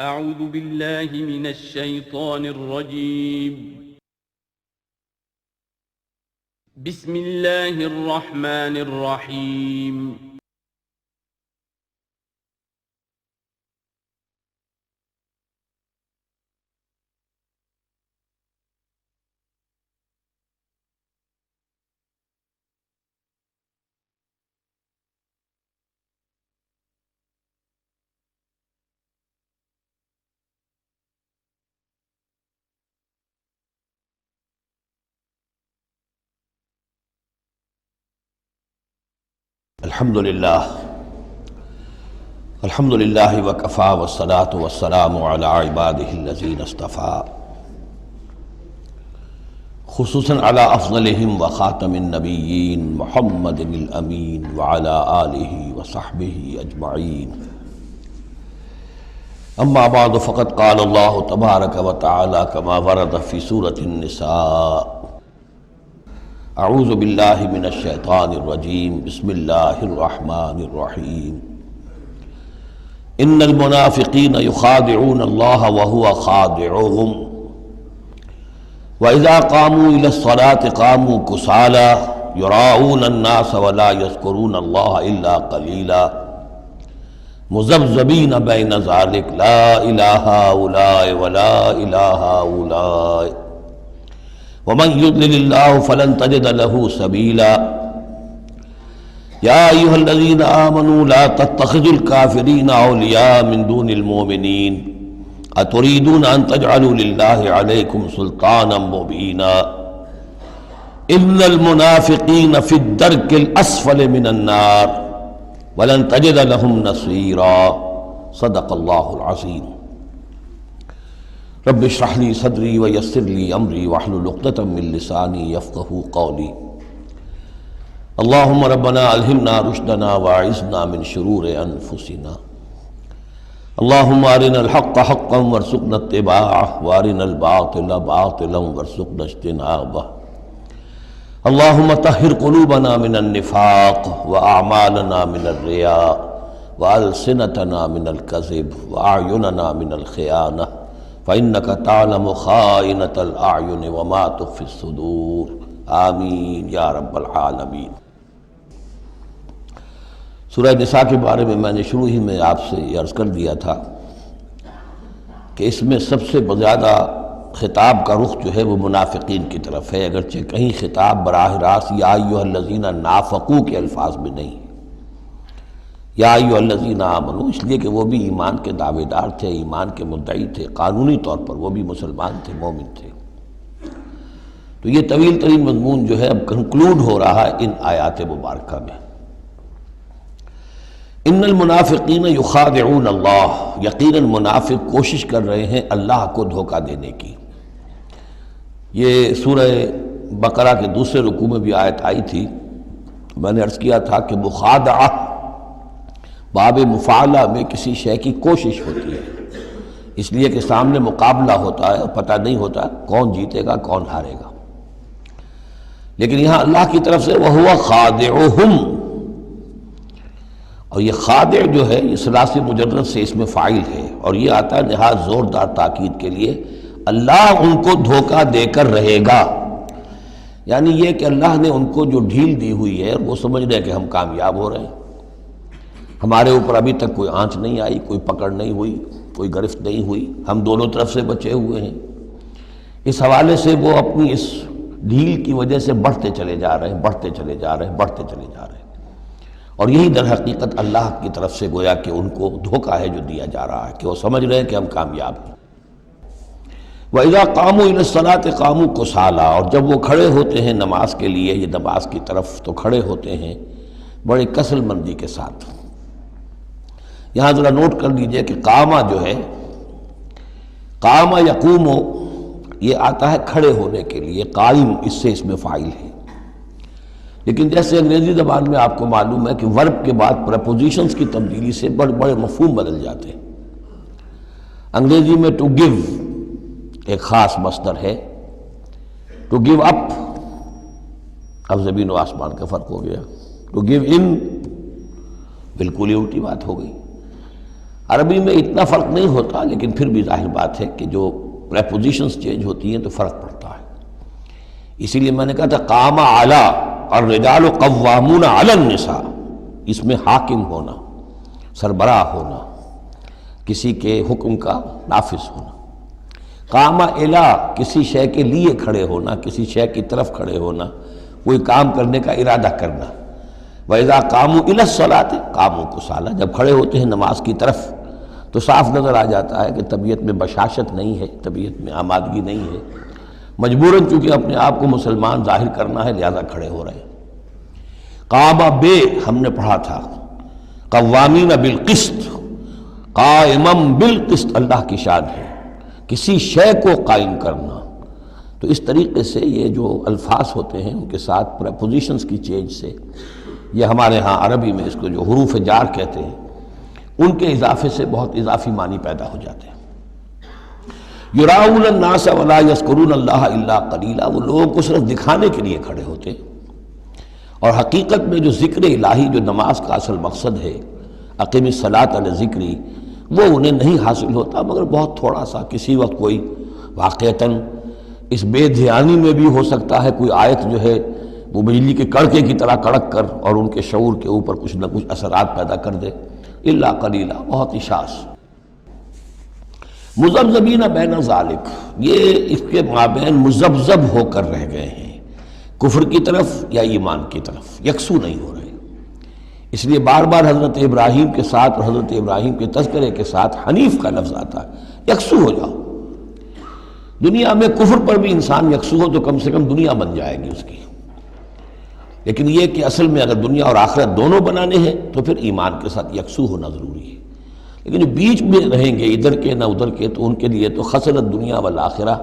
اعوذ باللہ من الشیطان الرجیم بسم اللہ الرحمن الرحیم الحمدللہ وکفا والصلاة والسلام علی عبادہ الذین اصطفیٰ خصوصاً علی افضلہم وخاتم النبیین محمد الامین وعلی آلہ وصحبہ اجمعین اما بعد فقد قال اللہ تبارک وتعالی کما ورد فی سورة النساء اعوذ باللہ من الشیطان الرجیم بسم اللہ الرحمن الرحیم ان المنافقین یخادعون اللہ وهو خادعهم وإذا قاموا إلى الصلاة قاموا كسالى يراؤون الناس ولا يذكرون الله إلا قليلا مذبذبين بين ذلك لا إله هؤلاء ولا إله هؤلاء ومن يضلل الله فلن تجد له سبيلا يا أيها الذين آمنوا لا تتخذوا الكافرين أولياء من دون المؤمنين أتريدون أن تجعلوا لله عليكم سلطانا مبينا إن المنافقين في الدرك الأسفل من النار ولن تجد لهم نصيرا صدق الله العظيم رب اشرح لي صدري ويسر لي امري واحلل عقدة من لساني يفقهوا قولي اللهم ربنا الهمنا رشدنا واعصمنا من شرور انفسنا اللهم ارنا الحق حقا وارزقنا اتباعه وارنا الباطل باطلا وارزقنا اجتنابه اللهم طهر قلوبنا من النفاق واعمالنا من الرياء والسنتنا من الكذب واعيننا من الخيانة فإنك تعلم خائنة الأعين وما تخفي الصدور آمین یا رب العالمین۔ سورہ نساء کے بارے میں نے شروع ہی میں آپ سے عرض کر دیا تھا کہ اس میں سب سے زیادہ خطاب کا رخ جو ہے وہ منافقین کی طرف ہے، اگرچہ کہیں خطاب براہ راست یا ایھا الذین نافقوا کے الفاظ میں نہیں، یا ایھا الذین آمنوا اس لیے کہ وہ بھی ایمان کے دعوے دار تھے، ایمان کے مدعی تھے، قانونی طور پر وہ بھی مسلمان تھے، مومن تھے۔ تو یہ طویل ترین مضمون جو ہے اب کنکلوڈ ہو رہا ہے ان آیات مبارکہ میں۔ ان المنافقین یخادعون اللہ، یقیناً منافق کوشش کر رہے ہیں اللہ کو دھوکہ دینے کی۔ یہ سورہ بقرہ کے دوسرے رکوع میں بھی آیت آئی تھی، میں نے عرض کیا تھا کہ مخادعہ باب مفاعلہ میں کسی شے کی کوشش ہوتی ہے، اس لیے کہ سامنے مقابلہ ہوتا ہے اور پتہ نہیں ہوتا کون جیتے گا کون ہارے گا، لیکن یہاں اللہ کی طرف سے وَهُوَ خَادِعُهُمْ، اور یہ خادع جو ہے یہ ثلاثی مجرد سے اس میں فاعل ہے، اور یہ آتا ہے نہایت زوردار تاکید کے لیے، اللہ ان کو دھوکہ دے کر رہے گا، یعنی یہ کہ اللہ نے ان کو جو ڈھیل دی ہوئی ہے وہ سمجھ رہے ہیں کہ ہم کامیاب ہو رہے ہیں، ہمارے اوپر ابھی تک کوئی آنچ نہیں آئی، کوئی پکڑ نہیں ہوئی، کوئی گرفت نہیں ہوئی، ہم دونوں طرف سے بچے ہوئے ہیں۔ اس حوالے سے وہ اپنی اس ڈھیل کی وجہ سے بڑھتے چلے جا رہے ہیں، بڑھتے چلے جا رہے ہیں، بڑھتے چلے جا رہے ہیں، اور یہی در حقیقت اللہ کی طرف سے گویا کہ ان کو دھوکہ ہے جو دیا جا رہا ہے کہ وہ سمجھ رہے ہیں کہ ہم کامیاب ہیں۔ وَإِذَا قَامُوا إِلَى الصَّلَاةِ قَامُوا كُسَالَىٰ، اور جب وہ کھڑے ہوتے ہیں نماز کے لیے، یہ نماز کی طرف، تو کھڑے ہوتے ہیں بڑے کسل مندی کے ساتھ۔ یہاں ذرا نوٹ کر لیجئے کہ قامہ جو ہے، قامہ یقوم، یہ آتا ہے کھڑے ہونے کے لیے، قائم اس سے اس میں فاعل ہے، لیکن جیسے انگریزی زبان میں آپ کو معلوم ہے کہ ورب کے بعد پریپوزیشنز کی تبدیلی سے بڑے بڑے مفہوم بدل جاتے ہیں۔ انگریزی میں ٹو گیو ایک خاص مصدر ہے، ٹو گیو اپ، اب زمین و آسمان کا فرق ہو گیا، ٹو گیو ان بالکل ہی الٹی بات ہو گئی۔ عربی میں اتنا فرق نہیں ہوتا، لیکن پھر بھی ظاہر بات ہے کہ جو پریپوزیشنز چینج ہوتی ہیں تو فرق پڑتا ہے۔ اسی لیے میں نے کہا تھا قام اعلیٰ اور الرجال قوامون علی النساء، اس میں حاکم ہونا، سربراہ ہونا، کسی کے حکم کا نافذ ہونا۔ قام الی کسی شے کے لیے کھڑے ہونا، کسی شے کی طرف کھڑے ہونا، کوئی کام کرنے کا ارادہ کرنا۔ وَإِذَا قَامُوا إِلَى الصَّلَاةِ قَامُوا كُسَالَىٰ، جب کھڑے ہوتے ہیں نماز کی طرف تو صاف نظر آ جاتا ہے کہ طبیعت میں بشاشت نہیں ہے، طبیعت میں آمادگی نہیں ہے، مجبوراً چونکہ اپنے آپ کو مسلمان ظاہر کرنا ہے لہذا کھڑے ہو رہے ہیں۔ قام بے ہم نے پڑھا تھا، قوامین بالقسط، قائما بالقسط اللہ کی شان ہے، کسی شے کو قائم کرنا۔ تو اس طریقے سے یہ جو الفاظ ہوتے ہیں ان کے ساتھ پریپوزیشنز کی چینج سے، یہ ہمارے ہاں عربی میں اس کو جو حروف جار کہتے ہیں، ان کے اضافے سے بہت اضافی معنی پیدا ہو جاتے ہیں۔ یراؤون الناس ولا یذکرون اللہ الا قلیلا، وہ لوگوں کو صرف دکھانے کے لیے کھڑے ہوتے ہیں، اور حقیقت میں جو ذکر الہی جو نماز کا اصل مقصد ہے، اقیم الصلاۃ علی ذکری، وہ انہیں نہیں حاصل ہوتا مگر بہت تھوڑا سا، کسی وقت کوئی واقعتاً اس بے دھیانی میں بھی ہو سکتا ہے کوئی آیت جو ہے وہ بجلی کے کڑکے کی طرح کڑک کر اور ان کے شعور کے اوپر کچھ نہ کچھ اثرات پیدا کر دے، الا قلیلا، بہت ہی شاذ۔ مذبذبین بین ذالک، یہ اس کے مابین مذبذب ہو کر رہ گئے ہیں، کفر کی طرف یا ایمان کی طرف، یکسو نہیں ہو رہے۔ اس لیے بار بار حضرت ابراہیم کے ساتھ اور حضرت ابراہیم کے تذکرے کے ساتھ حنیف کا لفظ آتا ہے، یکسو ہو جاؤ۔ دنیا میں کفر پر بھی انسان یکسو ہو تو کم سے کم دنیا بن جائے گی اس کی، لیکن یہ کہ اصل میں اگر دنیا اور آخرت دونوں بنانے ہیں تو پھر ایمان کے ساتھ یکسو ہونا ضروری ہے۔ لیکن جو بیچ میں رہیں گے ادھر کے نہ ادھر کے، تو ان کے لیے تو خسرت دنیا والآخرہ،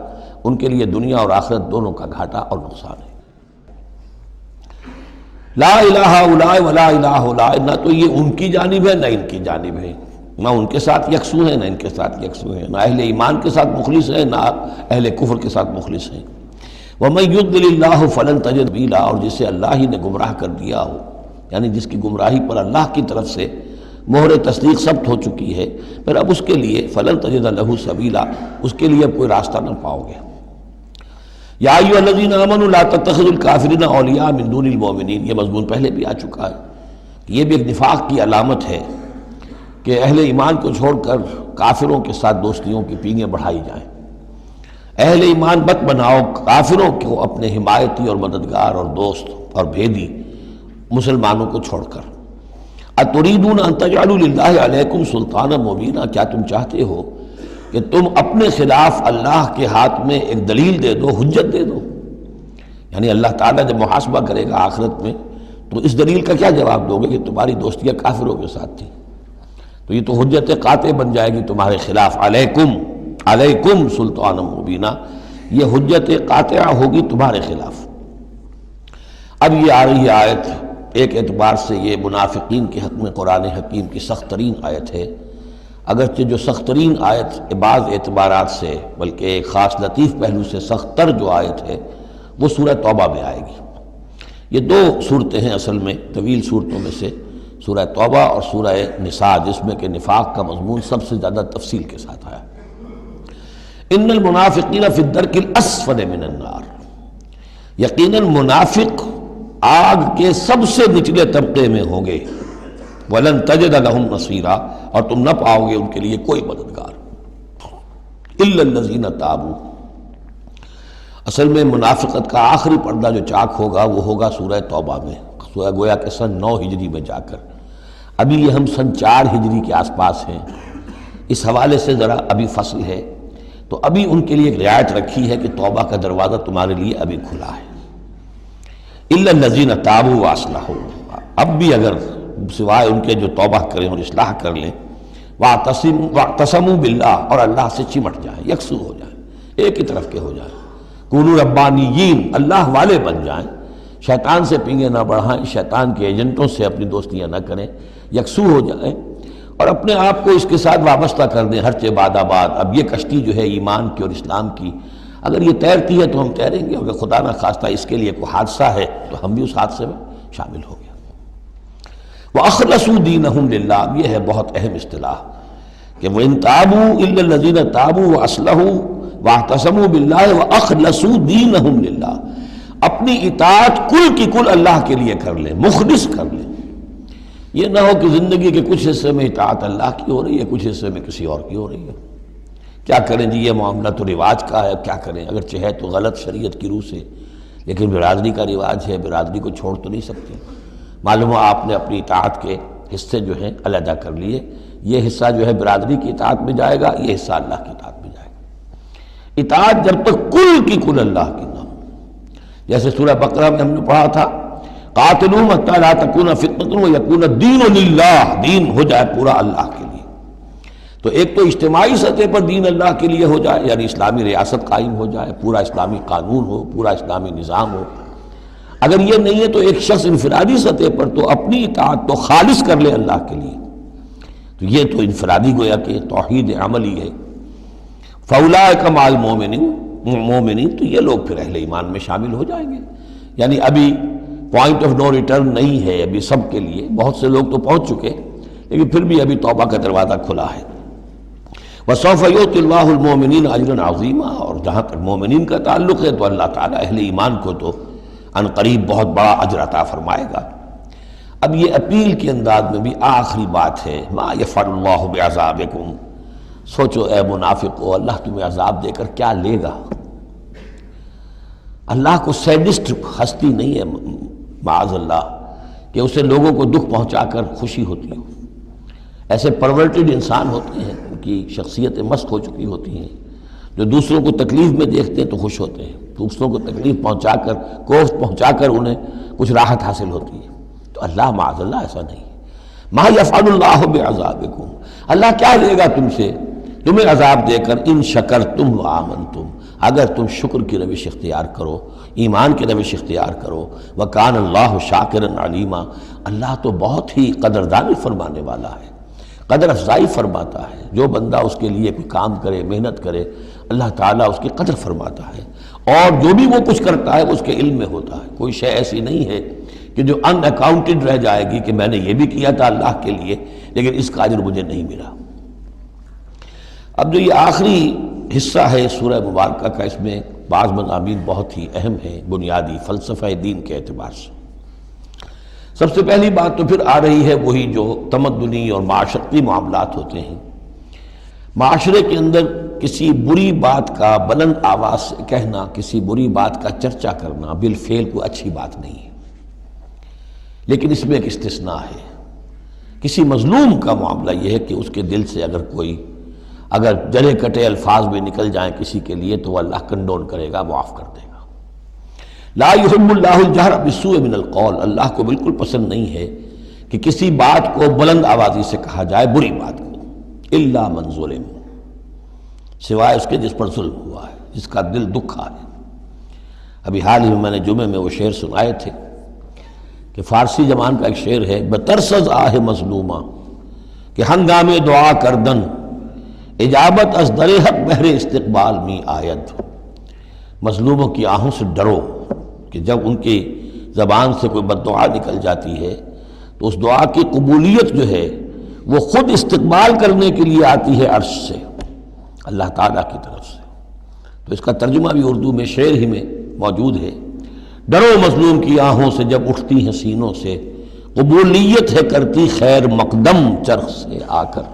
ان کے لیے دنیا اور آخرت دونوں کا گھاٹا اور نقصان ہے۔ لا الہ الا ولا الہ الا، نہ تو یہ ان کی جانب ہے نہ ان کی جانب ہے، نہ ان کے ساتھ یکسو ہیں نہ ان کے ساتھ یکسو ہیں، نہ اہل ایمان کے ساتھ مخلص ہیں نہ اہل کفر کے ساتھ مخلص ہیں۔ وَمَن يُضْلِلِ اللَّهُ فَلَن تَجِدَ سَبِيلًا، اور جسے اللہ ہی نے گمراہ کر دیا ہو، یعنی جس کی گمراہی پر اللہ کی طرف سے مہر تصدیق ثبت ہو چکی ہے، پھر اب اس کے لیے فَلَن تَجِدَ لَهُ سَبِيلًا، اس کے لیے اب کوئی راستہ نہ پاؤ گے۔ یا ایھا الذین آمنوا لا تتخذوا الکافرین اولیاء من دون المؤمنین، یہ مضمون پہلے بھی آ چکا ہے۔ یہ بھی ایک نفاق کی علامت ہے کہ اہل ایمان کو چھوڑ کر کافروں کے ساتھ دوستیوں کی پینگیں بڑھائی جائیں۔ اہل ایمان بت بناؤ کافروں کو اپنے حمایتی اور مددگار اور دوست اور بھیدی مسلمانوں کو چھوڑ کر۔ اتریدون ان تجعلوا للہ علیکم سلطانا مبینا، کیا تم چاہتے ہو کہ تم اپنے خلاف اللہ کے ہاتھ میں ایک دلیل دے دو، حجت دے دو؟ یعنی اللہ تعالیٰ جب محاسبہ کرے گا آخرت میں تو اس دلیل کا کیا جواب دو گے کہ تمہاری دوستیاں کافروں کے ساتھ تھی؟ تو یہ تو حجت قاطع بن جائے گی تمہارے خلاف، علیکم سلطان مبینہ، یہ حجت قاطعہ ہوگی تمہارے خلاف۔ اب یہ آ رہی آیت ایک اعتبار سے یہ منافقین کے حق میں قرآن حکیم کی سخت ترین آیت ہے، اگرچہ جو سخت ترین آیت بعض اعتبارات سے بلکہ ایک خاص لطیف پہلو سے سخت تر جو آیت ہے وہ سورہ توبہ میں آئے گی۔ یہ دو صورتیں ہیں اصل میں طویل صورتوں میں سے، سورہ توبہ اور سورہ نساء، جس میں کہ نفاق کا مضمون سب سے زیادہ تفصیل کے ساتھ آیا۔ ان المنافقین فی الدرک الاسفل من النار، یقیناً منافق آگ کے سب سے نچلے طبقے میں ہوں گے۔ وَلَن تَجِدَ لَهُمْ نَصِيرًا، اور تم نہ پاؤ گے ان کے لیے کوئی مددگار۔ إِلَّا الَّذِينَ تَابُوا، اصل میں منافقت کا آخری پردہ جو چاک ہوگا وہ ہوگا سورہ توبہ میں، گویا کہ سن 9 ہجری میں جا کر۔ ابھی یہ ہم سن 4 ہجری کے آس پاس ہیں، اس حوالے سے ذرا ابھی فصل ہے، تو ابھی ان کے لیے ایک رعایت رکھی ہے کہ توبہ کا دروازہ تمہارے لیے ابھی کھلا ہے۔ إِلَّا الَّذِينَ تَابُوا وَأَصْلَحُوا، اب بھی اگر سوائے ان کے جو توبہ کریں اور اصلاح کر لیں، وَاعْتَصَمُوا بِاللَّهِ، اور اللہ سے چمٹ جائیں، یکسو ہو جائیں، ایک ہی طرف کے ہو جائیں، كُونُوا رَبَّانِيِّينَ، اللہ والے بن جائیں، شیطان سے پینگیں نہ بڑھائیں، شیطان کے ایجنٹوں سے اپنی دوستیاں نہ کریں، یکسو ہو جائیں اور اپنے آپ کو اس کے ساتھ وابستہ کر دیں ہر چہ باد آباد۔ اب یہ کشتی جو ہے ایمان کی اور اسلام کی، اگر یہ تیرتی ہے تو ہم تیریں گے، اگر خدا نہ خواستہ اس کے لیے کوئی حادثہ ہے تو ہم بھی اس حادثے میں شامل ہو گئے۔ وَأَخْلَصُوا دِينَهُمْ لِلَّهِ، یہ ہے بہت اہم اصطلاح کہ وَإِن تَابُوا إِلَّا الَّذِينَ تَابُوا وَأَصْلَحُوا وَاعْتَصَمُوا بِاللَّهِ وَأَخْلَصُوا دِينَهُمْ لِلَّهِ، اپنی اطاعت کل کی کل اللہ کے لیے کر لیں، مخلص کر لیں۔ یہ نہ ہو کہ زندگی کے کچھ حصے میں اطاعت اللہ کی ہو رہی ہے، کچھ حصے میں کسی اور کی ہو رہی ہے۔ کیا کریں جی، یہ معاملہ تو رواج کا ہے، کیا کریں، اگرچہ ہے تو غلط شریعت کی روح سے، لیکن برادری کا رواج ہے، برادری کو چھوڑ تو نہیں سکتے۔ معلوم ہو آپ نے اپنی اطاعت کے حصے جو ہیں علیحدہ کر لیے، یہ حصہ جو ہے برادری کی اطاعت میں جائے گا، یہ حصہ اللہ کی اطاعت میں جائے گا۔ اطاعت جب تک کل کی کل اللہ کی نہ ہو، جیسے سورہ بقرہ میں ہم نے پڑھا تھا قاتلوہم حتی لا تکون فتنۃ ویکون الدین للہ، دین ہو جائے پورا اللہ کے لیے۔ تو ایک تو اجتماعی سطح پر دین اللہ کے لیے ہو جائے، یعنی اسلامی ریاست قائم ہو جائے، پورا اسلامی قانون ہو، پورا اسلامی نظام ہو۔ اگر یہ نہیں ہے تو ایک شخص انفرادی سطح پر تو اپنی اطاعت تو خالص کر لے اللہ کے لیے، تو یہ تو انفرادی گویا کہ توحید عملی ہے۔ فاولئک مع المؤمنین، تو یہ لوگ پھر اہل ایمان میں شامل ہو جائیں گے۔ یعنی ابھی پوائنٹ آف نو ریٹرن نہیں ہے ابھی سب کے لیے، بہت سے لوگ تو پہنچ چکے، لیکن پھر بھی ابھی توبہ کا دروازہ کھلا ہے۔ وَسَوْفَ يُؤْتِ اللَّهُ الْمُؤْمِنِينَ أَجْرًا عَظِيمًا، اور جہاں تک مومنین کا تعلق ہے تو اللہ تعالیٰ اہل ایمان کو تو ان قریب بہت بڑا اجر عطا فرمائے گا۔ اب یہ اپیل کے انداز میں بھی آخری بات ہے، مَا يَفْعَلُ اللَّهُ بِعَذَابِكُمْ، سوچو اے منافقو، اللہ تمہیں عذاب دے کر کیا لے گا؟ اللہ کو سیڈسٹ ہستی نہیں ہے معاذ اللہ کہ اسے لوگوں کو دکھ پہنچا کر خوشی ہوتی ہو۔ ایسے پرورٹڈ انسان ہوتے ہیں، ان کی شخصیتیں مست ہو چکی ہوتی ہیں، جو دوسروں کو تکلیف میں دیکھتے ہیں تو خوش ہوتے ہیں، دوسروں کو تکلیف پہنچا کر، کوفت پہنچا کر انہیں کچھ راحت حاصل ہوتی ہے۔ تو اللہ معاذ اللہ ایسا نہیں ہے۔ ما یفعل اللہ بعذابکم، اللہ کیا لے گا تم سے، تمہیں عذاب دے کر، ان شکرتم وآمنتم، اگر تم شکر کی روش اختیار کرو، ایمان کی روش اختیار کرو۔ وَكَانَ اللَّهُ شَاكِرًا عَلِيمًا، اللہ تو بہت ہی قدردانی فرمانے والا ہے، قدر افزائی فرماتا ہے۔ جو بندہ اس کے لیے کوئی کام کرے، محنت کرے، اللہ تعالیٰ اس کی قدر فرماتا ہے، اور جو بھی وہ کچھ کرتا ہے اس کے علم میں ہوتا ہے۔ کوئی شے ایسی نہیں ہے کہ جو ان اکاؤنٹڈ رہ جائے گی کہ میں نے یہ بھی کیا تھا اللہ کے لیے لیکن اس کا اجر مجھے نہیں ملا۔ اب جو یہ آخری حصہ ہے سورہ مبارکہ کا، اس میں بعض مضامین بہت ہی اہم ہیں بنیادی فلسفہ دین کے اعتبار سے۔ سب سے پہلی بات تو پھر آ رہی ہے وہی جو تمدنی اور معاشرتی معاملات ہوتے ہیں۔ معاشرے کے اندر کسی بری بات کا بلند آواز سے کہنا، کسی بری بات کا چرچا کرنا بالفعل کوئی اچھی بات نہیں ہے، لیکن اس میں ایک استثناء ہے۔ کسی مظلوم کا معاملہ یہ ہے کہ اس کے دل سے اگر جلے کٹے الفاظ میں نکل جائیں کسی کے لیے تو وہ اللہ کنڈون کرے گا، معاف کر دے گا۔ لا يحب اللہ الجہر بالسوء من القول، اللہ کو بالکل پسند نہیں ہے کہ کسی بات کو بلند آوازی سے کہا جائے، بری بات کو، الا من ظلم، سوائے اس کے جس پر ظلم ہوا ہے، جس کا دل دکھا ہے۔ ابھی حال ہی میں نے جمعے میں وہ شعر سنائے تھے کہ فارسی زبان کا ایک شعر ہے، بترسز آہ مظلومہ کہ ہنگام دعا کردن، اجابت از در حق بہر استقبال می آید۔ مظلوموں کی آہوں سے ڈرو کہ جب ان کی زبان سے کوئی بد دعا نکل جاتی ہے تو اس دعا کی قبولیت جو ہے وہ خود استقبال کرنے کے لیے آتی ہے عرش سے، اللہ تعالیٰ کی طرف سے۔ تو اس کا ترجمہ بھی اردو میں شعر ہی میں موجود ہے، ڈرو مظلوم کی آہوں سے جب اٹھتی ہیں سینوں سے، قبولیت ہے کرتی خیر مقدم چرخ سے آ کر۔